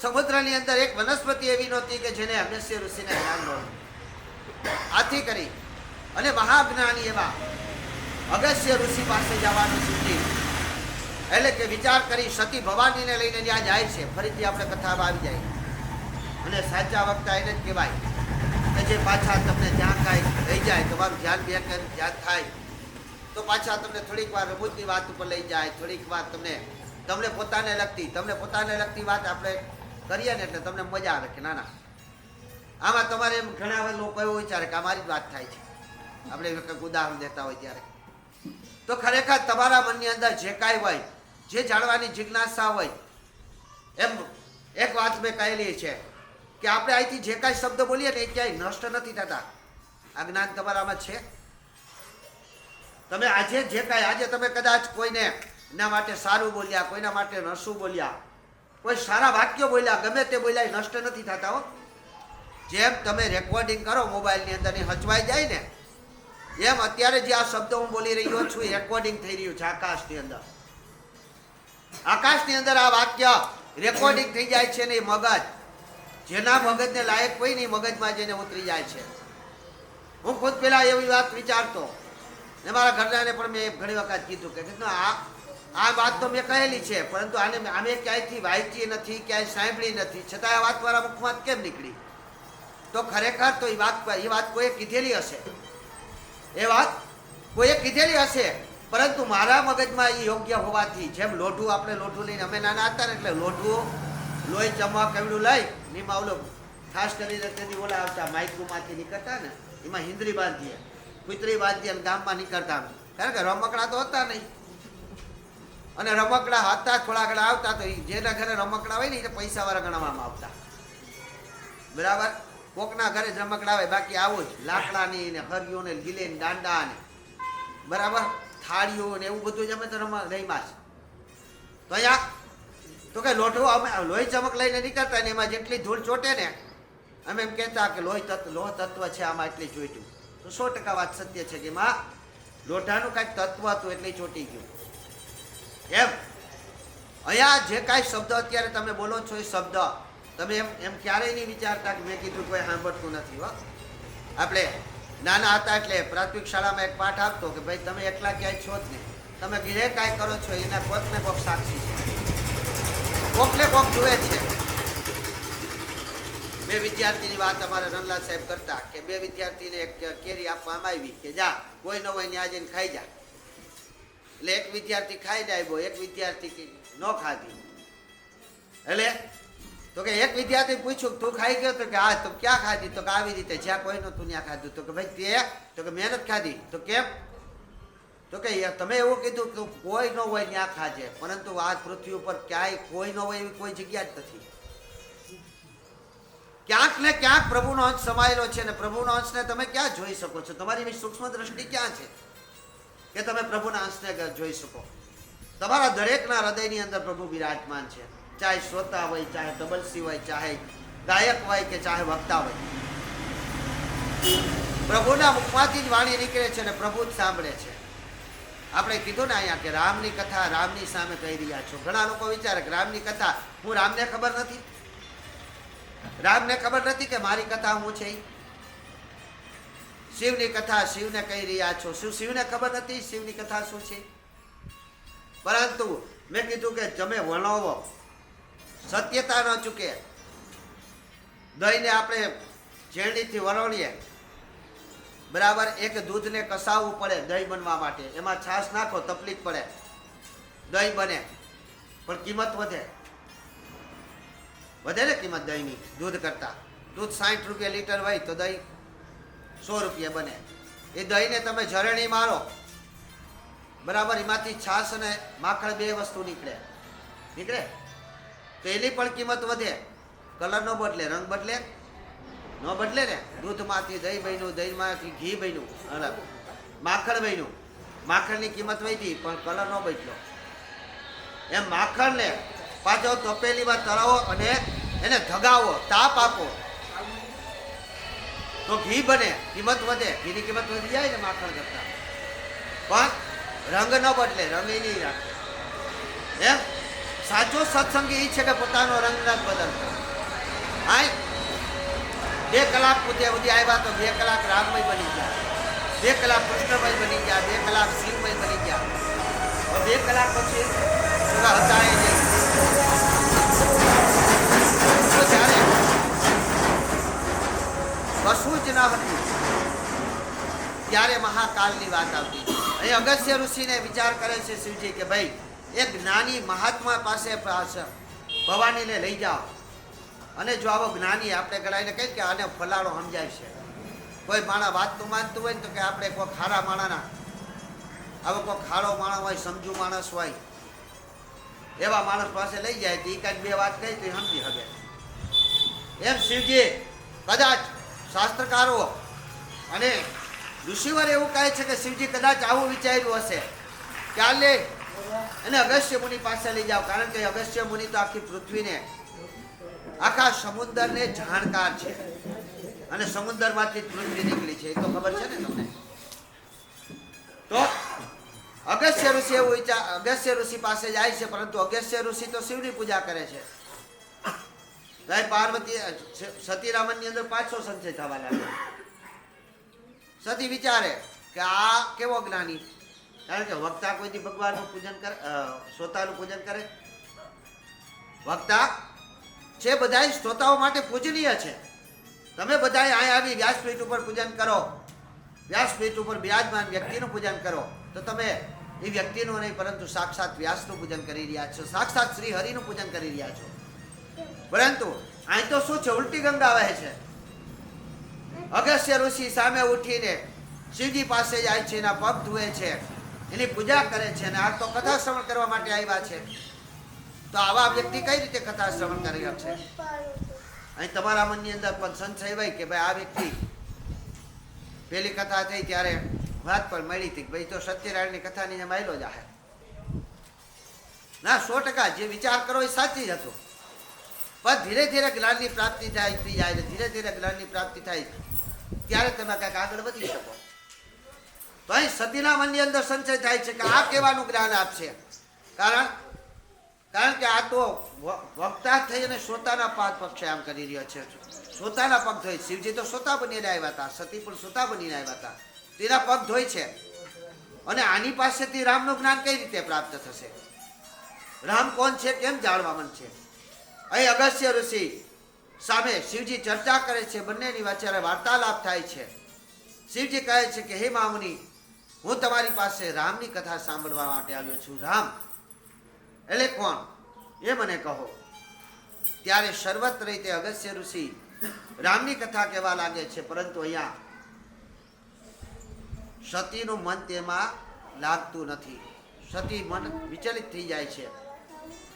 સમુદ્રની અંદર એક વનસ્પતિ એવી નહોતી કે જેને અગસ્ત્ય ઋષિને જ્ઞાન નહોતું. આથી કરી અને મહાજ્ઞાની એવા અગસ્ત્ય ઋષિ પાસે જવાનું સૂચી. એટલે કે વિચાર કરી સતી ભવાનીને લઈને ત્યાં જાય છે. ફરીથી આપણે કથામાં આવી જાય. અને સાચા વક્તા એને જ કહેવાય કે જે પાછા તમને જ્યાં કાંઈ લઈ જાય, તમારું ધ્યાન ધ્યાન થાય તો પાછા તમને થોડીક વાર રમૂજની વાત ઉપર લઈ જાય, થોડીક વાર તમને પોતાને લગતી વાત આપણે કરીએ ને એટલે તમને મજા આવે કે ના ના આમાં તમારે એમ ઘણા લોકો એવું વિચારે કે અમારી જ વાત થાય છે. આપણે કંઈક ઉદાહરણ દેતા હોય ત્યારે તો ખરેખર તમારા મનની અંદર જે કાંઈ હોય, જે જાણવાની જિજ્ઞાસા હોય, એમ એક વાત મેં કહેલી છે કે આપણે અહીંથી જે કાંઈ શબ્દ બોલીએ ને એ ક્યાંય નષ્ટ નથી થતા. આ જ્ઞાન તમારામાં છે. તમે આજે તમે કદાચ કોઈને એના માટે સારું બોલ્યા, કોઈના માટે નશું બોલ્યા, કોઈ સારા વાક્યો બોલ્યા, ગમે તે બોલ્યા, એ નષ્ટ નથી થતા હો. જેમ તમે રેકોર્ડિંગ કરો મોબાઈલની અંદર એ હચવાઈ જાય ને, એમ અત્યારે જે આ શબ્દ હું બોલી રહ્યો છું એ રેકોર્ડિંગ થઈ રહ્યું છે આકાશની અંદર. આકાશની અંદર આ વાક્ય રેકોર્ડિંગ થઈ જાય છે ને એ મગજ, જેના મગજને લાયક હોય ને એ મગજમાં જઈને ઉતરી જાય છે. હું ખુદ પેલા એવી વાત વિચારતો ને મારા ઘરનાને પણ મેં ઘણી વખત કીધું કે આ વાત તો મેં કહેલી છે, પરંતુ આને અમે ક્યાંયથી વાંચી નથી, ક્યાંય સાંભળી નથી, છતાં આ વાત મારા મુખમાં કેમ નીકળી? તો ખરેખર તો એ વાત કોઈએ કીધેલી હશે, એ વાત કોઈએ કીધેલી હશે, પરંતુ મારા મગજમાં એ યોગ્ય હોવાથી, જેમ લોઢું આપણે લોઢું લઈને અમે નાના હતા ને એટલે લોઢું લોહી ચમવા કેવડું લઈ નીમાં ઓલો ખાસ કરીને તેથી ઓલા આવતા માઇકુમાંથી નીકળતા ને એમાં હિન્દરી બાંધીએ, કુતરી બાંધીએ અને ગામમાં નીકળતા. કારણ કે રમકડા તો હતા નહીં, અને રમકડા હતા થોડા ઘણા આવતા તો જેના ઘરે રમકડા હોય ને એ પૈસાવાળા ગણવામાં આવતા. બરાબર? કોકના ઘરે જ રમકડા હોય, બાકી આવું જ લાકડાની ને હરિયો ને ગીલે ને દાંડા ને બરાબર, થાળીઓ ને એવું બધું જ અમે તો રહીમાં છે. તો અહીંયા તો કે લોઢો અમે લોહી ચમક લઈને નીકળતા ને એમાં જેટલી ધૂળ ચોટે ને અમે એમ કહેતા કે લોહ તત્વ છે આમાં એટલી ચોટ્યું. તો 100% વાત સત્ય છે કે એમાં લોઢાનું કાંઈક તત્વ હતું એટલે ચોટી ગયું. એમ અહીંયા જે કાંઈ શબ્દ અત્યારે તમે બોલો છો એ શબ્દ તમે એમ ક્યારેય નહીં વિચારતા કે મેં કીધું કોઈ સાંભળતું નથી. હો, આપણે નાના હતા એટલે પ્રાથમિક શાળામાં એક પાઠ આપતો કે ભાઈ તમે એકલા ક્યાંય છો જ નહીં, તમે જે કાંઈ કરો છો એના કોક ને કોક સાક્ષી છે, કોક ને કોક જુએ છે. બે વિદ્યાર્થીની વાત અમારે રનલાલ સાહેબ કરતા કે બે વિદ્યાર્થીને એક કેરી આપવામાં આવી કે જા કોઈ ન હોય ત્યાં જઈને ખાઈ જા. એટલે એક વિદ્યાર્થી ખાઈને આવ્યો, એક વિદ્યાર્થી ન ખાધી. એટલે તો કે એક વિદ્યાર્થી પૂછ્યું તું ખાઈ ગયો? તો કે હા. તો ક્યાં ખાધી? તો કે આવી રીતે જ્યાં કોઈ નતું ત્યાં ખાધું. તો કે ભાઈ તે? તો કે મહેનત ખાધી. તો કેમ? તો કે તમે એવું કીધું કે કોઈ ન હોય ત્યાં ખાજે, પરંતુ આ પૃથ્વી ઉપર ક્યાંય કોઈ ન હોય એવી કોઈ જગ્યા જ નથી. ક્યાંક ને ક્યાંક પ્રભુનો અંશ સમાયેલો છે અને પ્રભુનો અંશને તમે ક્યાં જોઈ શકો છો? તમારી સૂક્ષ્મ દ્રષ્ટિ ક્યાં છે કે તમે પ્રભુના અંશને જોઈ શકો? તમારા દરેકના હૃદયની અંદર પ્રભુ બિરાજમાન છે. ચાહે શ્રોતા હોય, ચાહે તબલસી હોય, ચાહે ગાયક હોય કે ચાહે વક્તા હોય, પ્રભુના મુખમાંથી જ વાણી નીકળે છે અને પ્રભુ જ સાંભળે છે. આપણે કીધું ને અહીંયા કે રામની કથા રામની સામે કહી રહ્યા છો. ઘણા લોકો વિચારે કે રામની કથા હું રામને ખબર નથી, રામને ખબર નથી કે મારી કથા હું છે. શિવની કથા શિવને કહી રહ્યા છો. શું શિવને ખબર નથી શિવની કથા શું છે? પરંતુ મેં કીધું કે તમે વણાવો, સત્યતા ન ચૂકે. દહીંને આપણે ઝેરડીથી વરોણીએ, બરાબર, એક દૂધને કસાવવું પડે દહીં બનવા માટે. એમાં છાશ નાખો તકલીફ પડે, દહીં બને, પણ કિંમત વધે. વધે ને કિંમત દહીંની દૂધ કરતા. દૂધ 60 રૂપિયા લીટર હોય તો દહીં 100 રૂપિયા બને. એ દહીંને તમે ઝરણી મારો, બરાબર, એમાંથી છાશ અને માખણ બે વસ્તુ નીકળે તો એની પણ કિંમત વધે. કલર નો બદલે, રંગ બદલે ન બદલે ને. દૂધમાંથી દહીં બન્યું, દહીંમાંથી ઘી બન્યું, માખણ બન્યું, માખણની કિંમત વધી પણ કલર ન બદલો. એમ માખણને પાછો તપેલીમાં તળાવો અને એને ધગાવો, તાપ આપો તો ઘી બને, કિંમત વધે. ઘીની કિંમત વધી જાય ને માખણ કરતા, પણ રંગ ન બદલે, રંગ એ નહીં રાખે. એમ સાચો સત્સંગી એ છે કે પોતાનો રંગ ન બદલતો. હા, 2 કલાક સુધી આવ્યા તો 2 કલાક રામમય બની ગયા, 2 કલાક કૃષ્ણમય બની ગયા, 2 કલાક શિવમય બની ગયા. 2 કલાક પછી હતા એ નહીં. કશું જ ન હતું ત્યારે મહાકાલની વાત આવતી. અહીં અગસ્ત્ય ઋષિને વિચાર કરે છે શિવજી કે ભાઈ એક જ્ઞાની મહાત્મા પાસે ભવાનીને લઈ જાઓ, અને જો આવો જ્ઞાની આપણે ગણાઈને કહીએ કે આને ફલાણો સમજાય છે. કોઈ માણસ વાત તો માનતું હોય ને તો કે આપણે કોઈ ખારા માણાના, આવો કોઈ ખારો માણસ હોય, સમજુ માણસ હોય, એવા માણસ પાસે લઈ જાય તો એ કાંઈક 2 વાત કહી તો એ સમજી શકે. એમ શિવજી કદાચ શાસ્ત્રકારો અને ઋષિવર એવું કહે છે કે શિવજી કદાચ આવું વિચાર્યું હશે કે આ લે એને અગસ્ત્ય મુનિ પાસે લઈ જાઓ, કારણ કે અગસ્ત્ય મુનિ તો આખી પૃથ્વીને, આખા સમુદ્રને જાણકાર છે અને સમુદ્રમાંથી પૃથ્વી નીકળી છે, એ તો ખબર છે ને તમને. તો અગસ્ત્ય ઋષિ એવું અગસ્ત્ય ઋષિ પાસે જાય છે, પરંતુ અગસ્ત્ય ઋષિ તો શિવની પૂજા કરે છે. પાર્વતી સતીરામનની અંદર 500 સંચય થવા લાગ્યો. સતી વિચારે કે આ કેવો જ્ઞાની, કારણ કે વક્તા કોઈથી ભગવાનનું પૂજન કરે, શ્રોતાનું પૂજન કરે. વક્તા છે બધા શ્રોતાઓ માટે પૂજનીય છે. તમે બધા અહીં આવી વ્યાસપીઠ ઉપર પૂજન કરો, વ્યાસપીઠ ઉપર બિરાજમાન વ્યક્તિનું પૂજન કરો, તો તમે એ વ્યક્તિનું નહીં પરંતુ સાક્ષાત વ્યાસનું પૂજન કરી રહ્યા છો, સાક્ષાત શ્રી હરિનું પૂજન કરી રહ્યા છો. પરંતુ અહીં તો શું છે, ઉલટી ગંગા વહે છે. અગસ્ત્ય ઋષિ સામે ઉઠીને શિવજી પાસે જાય છે, એના પગ ધુએ છે, એની પૂજા કરે છે, અને આ તો કથા શ્રવણ કરવા માટે આવ્યા છે. તો આવા વ્યક્તિ કઈ રીતે કથા શ્રવણ કરી શકશે? અહીં તમારા મનની અંદર પણ સંશય હોય કે ભાઈ આ વ્યક્તિ, પેલી કથા થઈ ત્યારે વાત પણ મળી હતી કે ભાઈ તો સત્યનારાયણની કથાની જેમ આયલો જ આહે. ના 100% જે વિચાર કરો એ સાચી જ હતો. પણ ધીરે ધીરે જ્ઞાનની પ્રાપ્તિ થાય જાય, ધીરે ધીરે જ્ઞાનની પ્રાપ્તિ થાય ત્યારે તમે કાંઈક આગળ વધી શકો. તો અહીં સતીના મનની અંદર સંશય થાય છે કે આ કેવાનું જ્ઞાન આપશે. કારણ કે આ તો વક્તા થઈ અને શ્રોતાના પાદ પક્ષે આમ કરી રહ્યો છે. શ્રોતાના પગ ધોઈ. શિવજી તો શ્રોતા બનીને આવ્યા હતા, સતી પણ શ્રોતા બનીને આવ્યા હતા. તેના પગ ધોઈ છે. અને આની પાસેથી રામનું જ્ઞાન કઈ રીતે પ્રાપ્ત થશે? રામ કોણ છે કેમ જાણવા મળશે? અહીં અગસ્ત્ય ઋષિ સામે શિવજી ચર્ચા કરે છે. બંનેની વચ્ચે વાર્તાલાપ થાય છે. શિવજી કહે છે કે હે મામુનિ, હું તમારી પાસે રામની કથા સાંભળવા માટે આવ્યો છું. રામ એટલે કોણ એ મને કહો. ત્યારે સર્વત્ર રીતે અગસ્ત્ય ઋષિ રામની કથા કહેવા લાગે છે. પરંતુ અહીંયા સતીનું મન તેમાં લાગતું નથી. સતી મન વિચલિત થઈ જાય છે.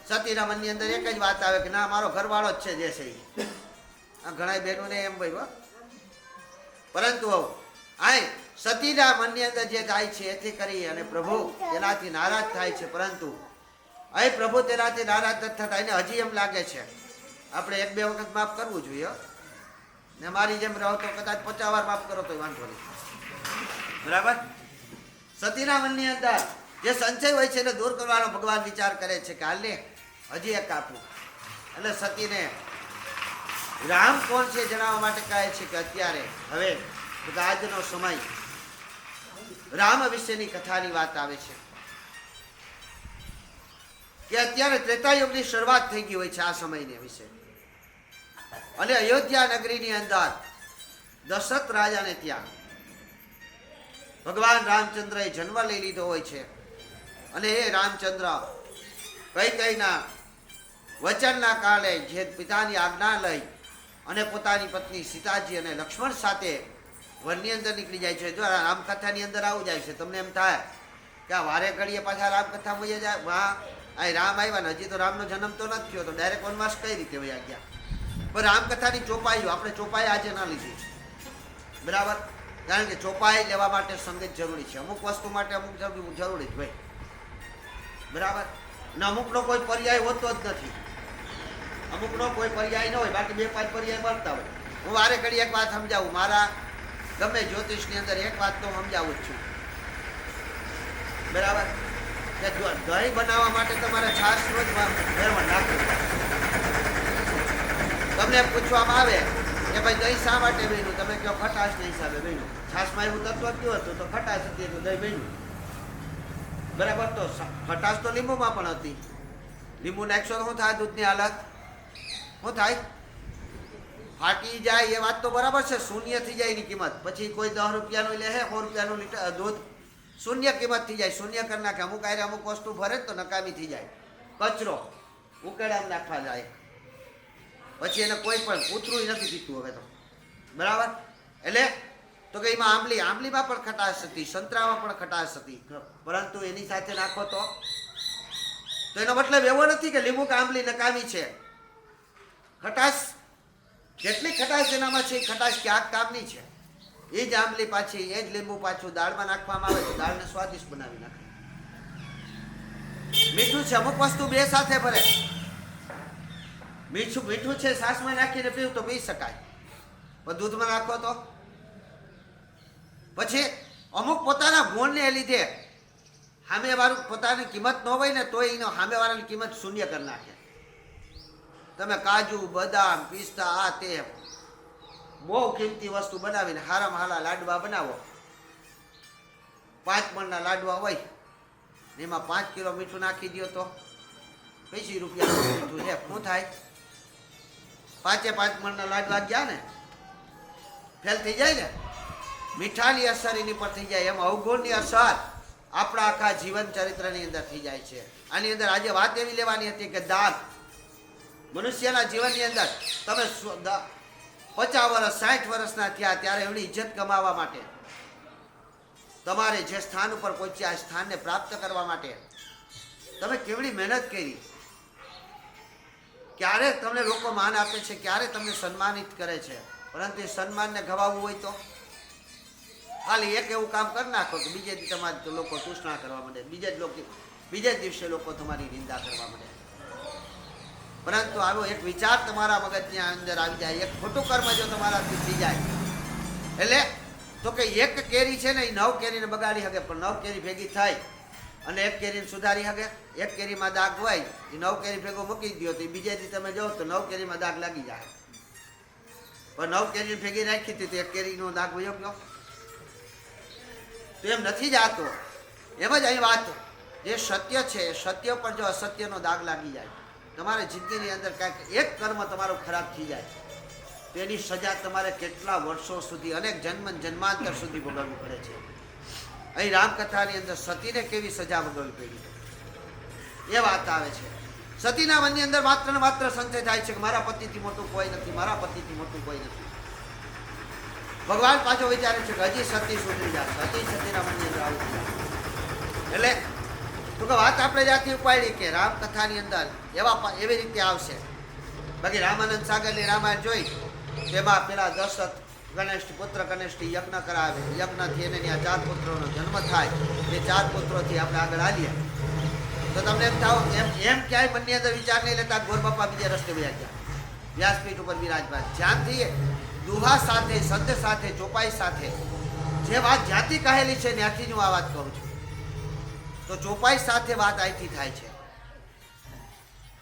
સતીના મનની અંદર એક જ વાત આવે કે ના, મારો ઘરવાળો જ છે જે છે. આ ઘણા બહેનોને એમ ભાઈ, પરંતુ આ સતીના મનની અંદર જે થાય છે એથી કરી અને પ્રભુ તેનાથી નારાજ થાય છે. પરંતુ અહીં પ્રભુ તેનાથી નારાજ નથી થતા. એને હજી એમ લાગે છે આપણે 1-2 વખત માફ કરવું જોઈએ ને મારી જેમ રહો તો કદાચ 50 વાર માફ કરો તો વાંધો નહીં. બરાબર? સતીના મનની અંદર જે સંચય હોય છે એને દૂર કરવાનો ભગવાન વિચાર કરે છે કે હાલને હજી એક આપું. એટલે સતીને રામ કોણ છે જણાવવા માટે કહે છે કે અત્યારે હવે આજનો સમય રામ વિશેની કથાની વાત આવે છે કે અત્યારે ત્રેતાયુગની શરૂઆત થઈ ગઈ હોય છે આ સમયને વિશે. અને અયોધ્યા નગરીની અંદર દશરથ રાજાને ત્યાં ભગવાન રામચંદ્રએ જન્મ લઈ લીધો હોય છે. અને એ રામચંદ્ર કૈકેયીના વચનના કારણે જે પિતાની આજ્ઞા લઈ અને પોતાની પત્ની સીતાજી અને લક્ષ્મણ સાથે વનની અંદર નીકળી જાય છે. જો રામકથાની અંદર આવું જાય છે તમને એમ થાય કે આ વારે ઘડીએ પાછા રામકથા વહી જાય. વાહ, આ રામ આવ્યા ને હજી તો રામનો જન્મ તો નથી થયો, તો ડાયરેક્ટ વનવાસ કઈ રીતે વયા ગયા? પણ રામકથાની ચોપાઈઓ આપણે ચોપાઈ આજે ના લીધી. બરાબર? કારણ કે ચોપાઈ લેવા માટે સંગત જરૂરી છે. અમુક વસ્તુ માટે અમુક જરૂરી જ ભાઈ. બરાબર? ને અમુકનો કોઈ પર્યાય હોતો જ નથી. અમુકનો કોઈ પર્યાય ન હોય, બાકી 2-5 પર્યાય બનતા હોય. હું વારે ઘડી એક વાત સમજાવું. મારા ગમે જ્યોતિષની અંદર એક વાત તો સમજાવું જ છું. બરાબર? કે દહીં બનાવવા માટે તમારે છાશ રોજ ભરવા નાખવું. તમને પૂછવામાં આવે કે ભાઈ દહીં શા માટે બન્યું? તમે કહો ખટાશના હિસાબે બન્યું. છાશમાં એવું તત્વ કયું હતું? તો ખટાશ હતી, તો દહીં બન્યું. બરાબર? તો ખટાશ તો લીંબુમાં પણ હતી. લીંબુ નાખશો તો શું થાય? દૂધની હાલત શું થાય? ફાટી જાય. એ વાત તો બરાબર છે. શૂન્ય થઈ જાય એની કિંમત. પછી કોઈ 10 રૂપિયાનું લે 100 રૂપિયાનું લીટર દૂધ શૂન્ય કિંમત થઈ જાય. શૂન્ય કરી નાખે. અમુક આરે અમુક વસ્તુ ભરે તો નકામી થઈ જાય. કચરો ઉકેડામાં નાખવા જાય. પછી એને કોઈ પણ કૂતરું નથી પીતું હવે તો. બરાબર? એટલે તો કે એમાં આંબલીમાં પણ ખટાશ હતી, સંતરામાં પણ ખટાશ હતી. પરંતુ એની સાથે નાખો તો એનો મતલબ એવો નથી કે લીંબુ કે આંબલી નકામી છે. ખટાશ જેટલી ખટાશ એનામાં છે એ ખટાશ ક્યાંક કામની છે. એ જ આંબલી પાછી, એ જ લીંબુ પાછું દાળમાં નાખવામાં આવે તો દાળને સ્વાદિષ્ટ બનાવી નાખે. મીઠું છે, અમુક વસ્તુ બે સાથે ભરે. મીઠું છે છાશમાં નાખીને પીવું તો પી શકાય, પણ દૂધમાં નાખો તો પછી અમુક પોતાના ગુણને લીધે સામેવાળું પોતાની કિંમત ન હોય ને તોય એનો સામેવાળાની કિંમત શૂન્ય કરી નાખે. તમે કાજુ, બદામ, પિસ્તા આ તે બહુ કિંમતી વસ્તુ બનાવીને હારામાં હારા લાડવા બનાવો. 5 મણના લાડવા હોય ને એમાં 5 કિલો મીઠું નાખી દો તો 50 રૂપિયાનું મીઠું છે. શું થાય? 5 મણના લાડવા ગયા ને, ફેલ થઈ જાય ને. મીઠાની અસર એની પર થઈ જાય. એમ અવગુણની અસર આપણા આખા જીવન ચરિત્રની અંદર થઈ જાય છે. આની અંદર આજે વાત એવી લેવાની હતી કે દાન મનુષ્યના જીવનની અંદર તમે 50 વર્ષ 60 વર્ષના થયા ત્યારે એમની ઇજ્જત કમાવા માટે, તમારે જે સ્થાન ઉપર પહોંચ્યા સ્થાનને પ્રાપ્ત કરવા માટે તમે કેવડી મહેનત કરી. ક્યારે તમને લોકો માન આપે છે, ક્યારે તમને સન્માનિત કરે છે. પરંતુ એ સન્માનને ગવાવવું હોય તો ખાલી એક એવું કામ કરી નાખો કે બીજે દી તમારે તો લોકો તૃષ્ણા કરવા માંડે, બીજે જ દિવસે લોકો તમારી નિંદા કરવા માંડે. પરંતુ આવો એક વિચાર તમારા મગજની અંદર આવી જાય, એક ખોટું કર્મ જો તમારાથી થઈ જાય, એટલે તો કે એક કેરી છે ને એ 9 કેરીને બગાડી શકે, પણ 9 કેરી ભેગી થાય અને એક કેરીને સુધારી શકે. એક કેરીમાં દાગ હોય એ 9 કેરી ભેગો મૂકી દો તો બીજે દી તમે જાઓ તો 9 કેરીમાં દાગ લાગી જાય. પણ 9 કેરી ભેગી રાખી હતી તો એક કેરીનો દાગ વયો ગયો. તો એમ નથી જાતો. એમ જ અહીં વાત, જે સત્ય છે એ સત્ય પર જો અસત્યનો દાગ લાગી જાય, તમારી જિંદગીની અંદર કાંઈક એક કર્મ તમારું ખરાબ થઈ જાય તો એની સજા તમારે કેટલા વર્ષો સુધી, અનેક જન્માંતર સુધી ભોગવવી પડે છે. અહીં રામકથાની અંદર સતીને કેવી સજા ભોગવવી પડી એ વાત આવે છે. સતીના મનની અંદર માત્ર ને માત્ર સંશય થાય છે કે મારા પતિથી મોટું કોઈ નથી, મારા પતિથી મોટું કોઈ નથી. ભગવાન પાછો વિચારે છે કે હજી સતી સુધરી જશે, હજી સતીના મનની અંદર આવું થાય. એટલે તો કે વાત આપણે જ્યાંથી ઉપાડી કે રામકથાની અંદર એવી રીતે આવશે. બાકી રામાનંદ સાગરની રામાયણ જોઈ તેમાં પેલા દશરથ પુત્ર કનિષ્ઠ યજ્ઞ કરાવે, યજ્ઞથી એને ત્યાં 4 પુત્રોનો જન્મ થાય. એ 4 પુત્રોથી આપણે આગળ આવીએ તો તમને એમ થાવ એમ ક્યાંય મનની અંદર વિચાર નહીં લેતા ગોર બાપા બીજે રસ્તે વયા ગયા, વ્યાસપીઠ ઉપર બિરાજમાન. જ્યાંથી દુહા સાથે, સંત સાથે, ચોપાઈ સાથે જે વાત જ્યાંથી કહેલી છે ત્યાંથી જ હું આ વાત કરું છું. તો ચોપાઈ સાથે વાત અહીંથી થાય છે.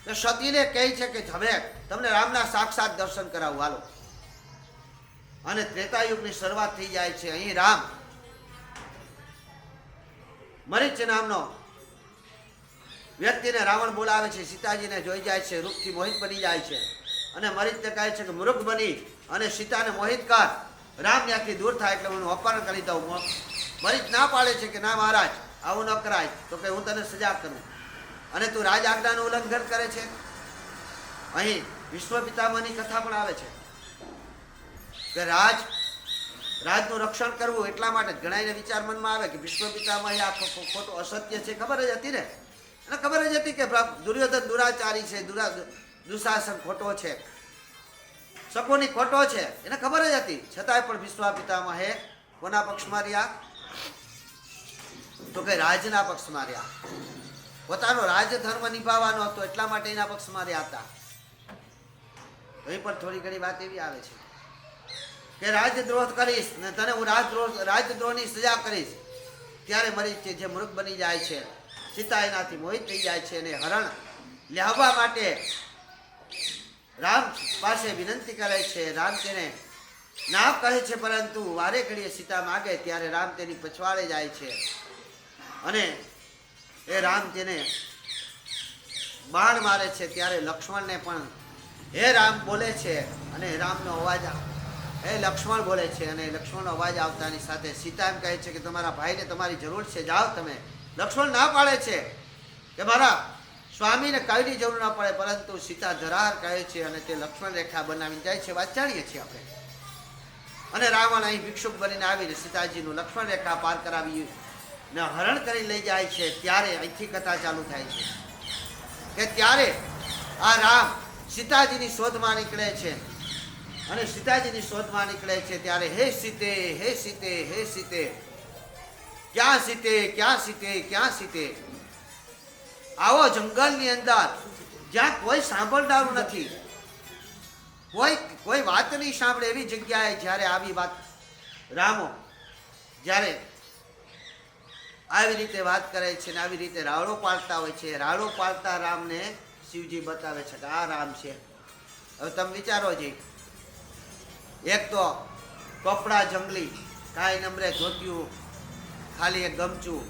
તો સતીને કહે છે કે હવે તમને રામના સાક્ષાત દર્શન કરાવું હાલો. અને ત્રેતાયુગની શરૂઆત થઈ જાય છે. અહીં રામ મરીચ નામનો વ્યક્તિને રાવણ બોલાવે છે, સીતાજીને જોઈ જાય છે, રૂપથી મોહિત બની જાય છે અને મરીચને કહે છે કે મૃગ બની અને સીતાને મોહિત કર, રામ ત્યાંથી દૂર થાય એટલે હું અપહરણ કરી દઉં. મરીચ ના પાડે છે કે ના મહારાજ આવું ન કરાય, તો કે હું તને સજા કરું અને તું રાજ આજ્ઞાનું ઉલ્લંઘન કરે છે. અહીં વિશ્વ પિતામહની કથા પણ આવે છે કે રાજનું રક્ષણ કરવું એટલા માટે ઘણાને વિચાર મનમાં આવે કે વિશ્વ પિતામહ આ ખોટું અસત્ય છે. ખબર જ હતી ને, એને ખબર જ હતી કે દુર્યોધન દુરાચારી છે, દુશાસન ખોટો છે, શકુની ખોટો છે, એને ખબર જ હતી. છતાંય પણ વિશ્વ પિતામહે કોના પક્ષમાં રહ્યા? તો કે રાજના પક્ષમાં રહ્યા. પોતાનો રાજધર્મ નિભાવવાનો હતો એટલા માટે એના પક્ષમાં રહ્યા હતા. અહીં પણ થોડી ઘણી વાત એવી આવે છે કે રાજદ્રોહ કરીશ ને તને હું રાજદ્રોહની સજા કરીશ. ત્યારે મરી છે જે મૃગ બની જાય છે, સીતા એનાથી મોહિત થઈ જાય છે અને હરણ લેવા માટે રામ પાસે વિનંતી કરે છે. રામ તેને ના કહે છે, પરંતુ વારે ઘડીએ સીતા માગે ત્યારે રામ તેની પછવાડે જાય છે અને એ રામ તેને બાણ મારે છે. ત્યારે લક્ષ્મણને પણ હે રામ બોલે છે અને રામનો અવાજ હે લક્ષ્મણ બોલે છે અને લક્ષ્મણનો અવાજ આવતાની સાથે સીતા એમ કહે છે કે તમારા ભાઈને તમારી જરૂર છે, જાઓ તમે. લક્ષ્મણ ના પાડે છે કે મારા સ્વામીને કઈની જરૂર ના પડે, પરંતુ સીતા ધરાર કહે છે અને તે લક્ષ્મણ રેખા બનાવીને જાય છે. વાત જાણીએ છીએ આપણે. અને રાવણ અહીં ભિક્ષુક બનીને આવીને સીતાજીનું લક્ષ્મણ રેખા પાર કરાવી ને હરણ કરી લઈ જાય છે. ત્યારે અહીંથી કથા ચાલુ થાય છે કે ત્યારે આ રામ સીતાજીની શોધમાં નીકળે છે અને સીતાજીની શોધમાં નીકળે છે ત્યારે હે સીતે, હે સીતે, હે સીતે, ક્યાં સીતે, ક્યાં સીતે, ક્યાં સીતે. આવો જંગલની અંદર જ્યાં કોઈ સાંભળનારું નથી, કોઈ વાત નહીં સાંભળે એવી જગ્યાએ જ્યારે આવી વાત રામો જ્યારે આવી રીતે વાત કરે છે ને આવી રીતે રાવડો પાડતા હોય છે. રાવડો પાડતા રામને શિવજી બતાવે છે કે આ રામ છે. હવે તમે વિચારો જી, એક તો કપડા જંગલી, કાંઈ નંબરે ધોતિયું, ખાલી એક ગમચું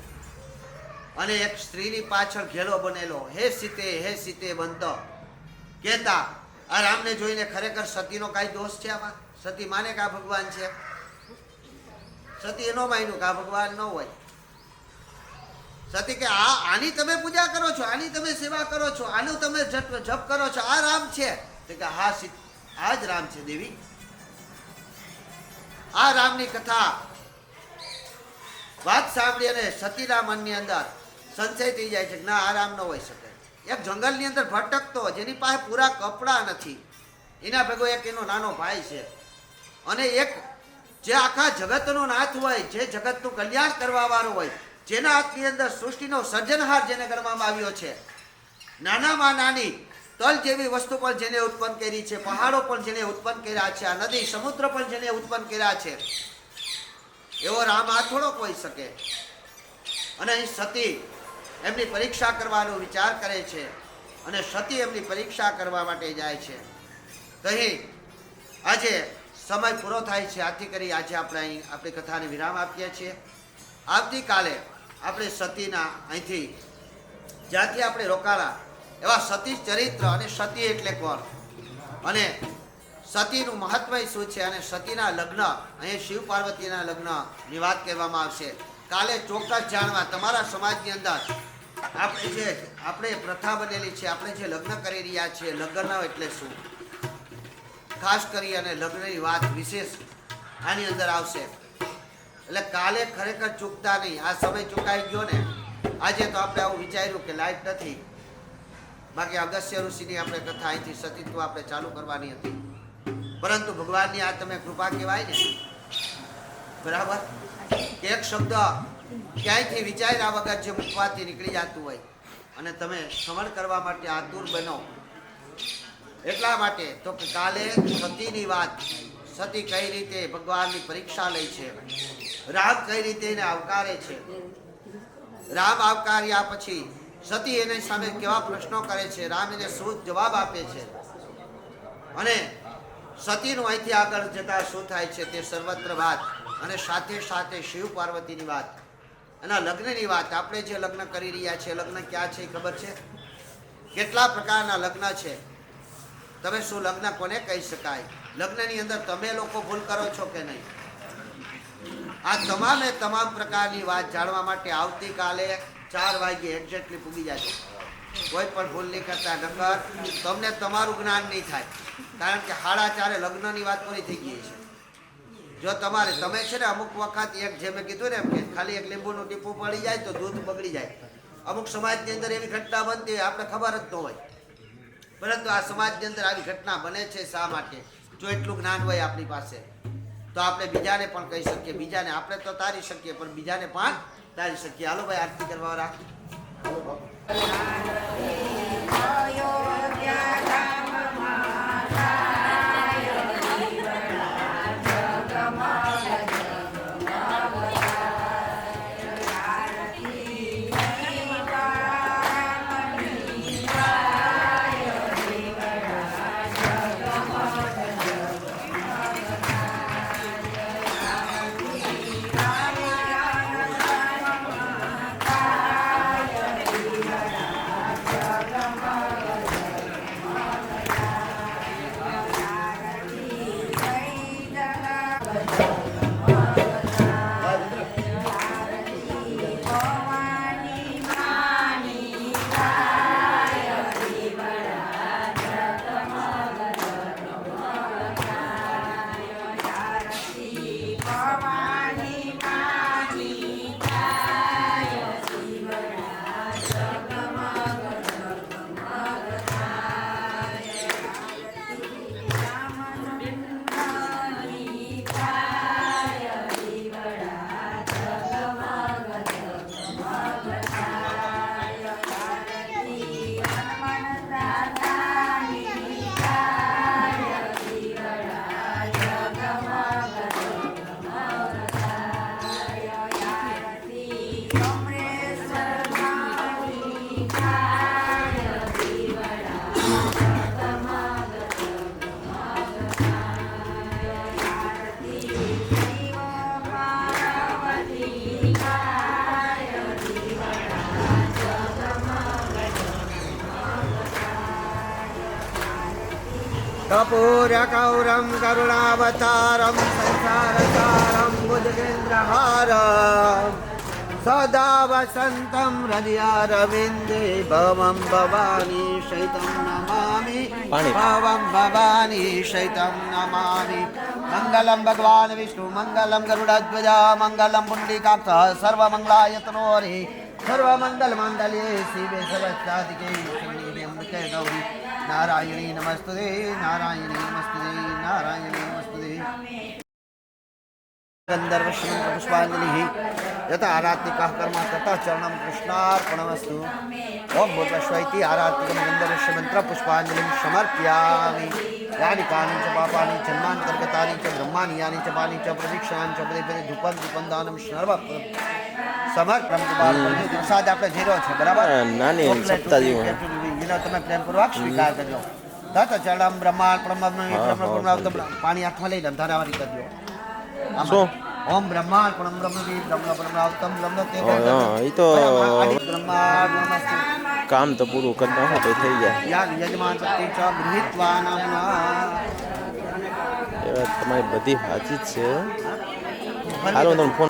અને એક સ્ત્રીની પાછળ ઘેલો બનેલો હે સીતે બનતો કહેતા. આ રામને જોઈને ખરેખર સતીનો કાંઈ દોષ છે આમાં? સતી માને કે આ ભગવાન છે? સતી એનો માન્યું કે આ ભગવાન ન હોય. સતી કે આની તમે પૂજા કરો છો, આની તમે સેવા કરો છો, આનું તમે જપ કરો છો, આ રામ છે? તો કે હા આ જ રામ છે દેવી. આ રામની કથા વાત સાંભળી અને સતીના મનની અંદર સંશય થઈ જાય છે કે ના આ રામ ન હોઈ શકે. એક જંગલની અંદર ભટકતો જેની પાસે પૂરા કપડાં નથી, એના ભેગો એક એનો નાનો ભાઈ છે અને એક જે આખા જગતનો નાથ હોય, જે જગતનું કલ્યાણ કરવા વાળો હોય, જેના હાથની અંદર સૃષ્ટિનો સર્જનહાર જેને ગણવામાં આવ્યો છે, નાનામાં નાની તલ જેવી વસ્તુ પણ જેને ઉત્પન્ન કરી છે, પહાડો પણ જેને ઉત્પન્ન કર્યા છે, આ નદી સમુદ્ર પણ જેને ઉત્પન્ન કર્યા છે, એવો રામ આ થોડો હોઈ શકે. અને અહીં સતી એમની પરીક્ષા કરવાનો વિચાર કરે છે અને સતી એમની પરીક્ષા કરવા માટે જાય છે. તો અહીં આજે સમય પૂરો થાય છે. આથી કરી આજે આપણે અહીં આપણી કથાને વિરામ આપીએ છીએ. આવતીકાલે આપણે સતીના અહીંથી જ્યાંથી આપણે રોકાણા એવા સતી ચરિત્ર અને સતી એટલે કોણ અને સતીનું મહત્વ શું છે અને સતીના લગ્ન અહીં શિવ પાર્વતીના લગ્નની વાત કહેવામાં આવશે. કાલે ચોક્કસ જાણવા તમારા સમાજની અંદર આપણે પ્રથા બનેલી છે, આપણે જે લગ્ન કરી રહ્યા છીએ, લગ્ન એટલે શું, ખાસ કરી અને લગ્નની વાત વિશેષ આની અંદર આવશે. એટલે કાલે ખરેખર ચૂકતા નહીં. આ સમય ચૂકાઈ ગયો ને. આજે તો આપણે આવું વિચાર્યું કે લાઈટ નથી, બાકી અગસ્ત્ય ઋષિની આપણે કથા અહીંથી સતીત્વ આપણે ચાલુ કરવાની હતી, પરંતુ ભગવાનની આ તમે કૃપા કહેવાય ને. બરાબર, એક શબ્દ ક્યાંયથી વિચાર્યા વગર જે મૂકવાથી નીકળી જતું હોય અને તમે શ્રવણ કરવા માટે આતુર બનો. એટલા માટે તો કે કાલે સતીની વાત, સતી કઈ રીતે ભગવાનની પરીક્ષા લે છે, રામ કઈ રીતે એને આવકારે છે, રામ આવકાર્યા પછી સતી એની સામે કેવા પ્રશ્નો કરે છે, રામ એને શું જવાબ આપે છે અને સતીનું અહીંથી આગળ જતા શું થાય છે તે સર્વત્ર વાત અને સાથે સાથે શિવ પાર્વતીની વાત, એના લગ્નની વાત. આપણે જે લગ્ન કરી રહ્યા છીએ, લગ્ન ક્યાં છે ખબર છે? કેટલા પ્રકારના લગ્ન છે. તમે શું લગ્ન કોને કહી શકાય? લગ્નની અંદર તમે લોકો ભૂલ કરો છો કે નહીં? આ તમામે તમામ પ્રકારની વાત જાણવા માટે આવતીકાલે 4 વાગ્યે એક્ઝેક્ટલી પૂગી જાય. કોઈ પણ ભૂલ નહીં કરતા, નકર તમને તમારું જ્ઞાન નહીં થાય. કારણ કે 4:30 લગ્નની વાત પૂરી થઈ ગઈ છે. જો તમે છે ને અમુક વખત એક જે મેં કીધું ને કે ખાલી એક લીંબુનું ટીપું પડી જાય તો દૂધ બગડી જાય. અમુક સમાજની અંદર એવી ઘટના બનતી હોય, આપણે ખબર જ ન હોય, પરંતુ આ સમાજની અંદર આવી ઘટના બને છે. શા માટે? જો એટલું જ્ઞાન હોય આપણી પાસે તો આપણે બીજાને પણ કહી શકીએ, બીજાને આપણે તો તારી શકીએ પણ બીજાને પણ તારી શકીએ. હાલો ભાઈ, આરતી કરવા રાખ. कपूरकौरं करुणावतारं संसारसारं भुजगेन्द्रहारं सदा वसन्तं हृदयारविन्दे भवं भवानी शैतं नमामि, भवं भवानी शैतं नमामि. मंगलम भगवान विष्णु मंगलम गरुड़ध्वजा मंगलम पुंडरीकाक्षः सर्वमंगलायतनो हरि सर्वमंगल मंगले शिवे सर्वसाधिके शरण्ये त्र्यंबके गौरी नारायणी नमस्तुते नारायणी नमस्तुते नारायणी नमस्तुते. गंधर्वश्रम पुष्पांजलि यथा आरात्रिका कर्म तथा चरणम कृष्णार्पणमस्तु ओम भूतस्वैति आरात्रिकम गंधर्वश्र मंत्र पुष्पांजलि समर्पयामि यानि कानि च पापानि जन्मान्तर्गतानि च ब्रह्माणि यानि च पानि च प्रदीक्षानि च पदे पदे धूपं दीपं दानं सर्व समर्पणम प्रसाद આપણે ઝીરો છે બરાબર નાની સપ્તાહ જેવું એનો તમે પ્રેમપૂર્વક સ્વીકાર કરજો તત ચરણમ બ્રહ્માર્પણમ પાણી હાથમાં લઈ ધંધારાવાળી કરજો શું ઓમ બ્રહ્માર્પણમ બ્રહ્મવી બ્રહ્મપરમાવતમ બ્રહ્મ તે એ તો બ્રહ્માર્પણમસ્તુ કામ તો પૂરું કરી નાખો તો થઈ જાય યા યજમાન શક્તિ ચ ગૃહીત્વા નામના એ વાત તમારી બધી સાચી જ છે હાલો તમે ફોન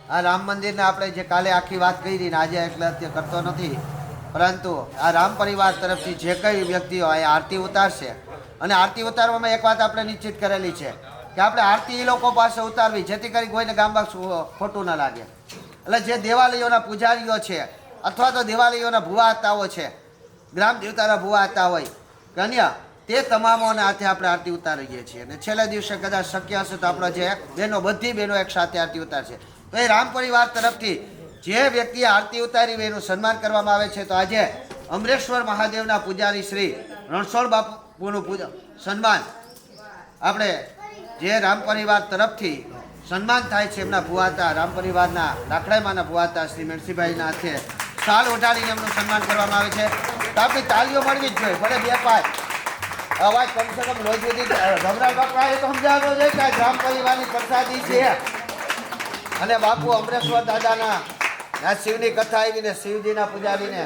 આ રામ મંદિરને આપણે જે કાલે આખી વાત કરી ને આજે એટલે અત્યારે કરતો નથી પરંતુ આ રામ પરિવાર તરફથી જે કઈ વ્યક્તિઓ આ આરતી ઉતારશે અને આરતી ઉતારવામાં એક વાત આપણે નિશ્ચિત કરેલી છે કે આપણે આરતી એ લોકો પાસે ઉતારવી જેથી કરી કોઈને ગામમાં ખોટું ન લાગે એટલે જે દેવાલયોના પૂજારીઓ છે અથવા તો દેવાલયોના ભુવા હતાઓ છે ગ્રામ દેવતાના ભુવા હતા હોય કે અન્ય તે તમામોના હાથે આપણે આરતી ઉતારીએ છીએ અને છેલ્લા દિવસે કદાચ શક્ય હશે તો આપણા જે બહેનો બધી બહેનો એક સાથે આરતી ઉતારશે તો એ રામ પરિવાર તરફથી જે વ્યક્તિએ આરતી ઉતારી હોય એનું સન્માન કરવામાં આવે છે તો આજે અમરેશ્વર મહાદેવના પૂજારી શ્રી રણછોડ બાપુનું સન્માન આપણે જે રામ પરિવાર તરફથી સન્માન થાય છે એમના ભુવાતા રામ પરિવારના લાખડાઈમાના ભુવાતા શ્રી મેણસીભાઈના હાથે શાલ ઓઢાડીને એમનું સન્માન કરવામાં આવે છે તો આપણી તાલીઓ મળવી જ જોઈએ ભલે બે પાંચ અવાજ કમસે કમ રોજ સુધી ભગરાજ બાપા એ તો સમજાવવો જોઈએ કે રામ પરિવારની પ્રસાદી છે અને બાપુ અમરેશ્વર દાદાના શિવની કથા આવીને શિવજીના પૂજારીને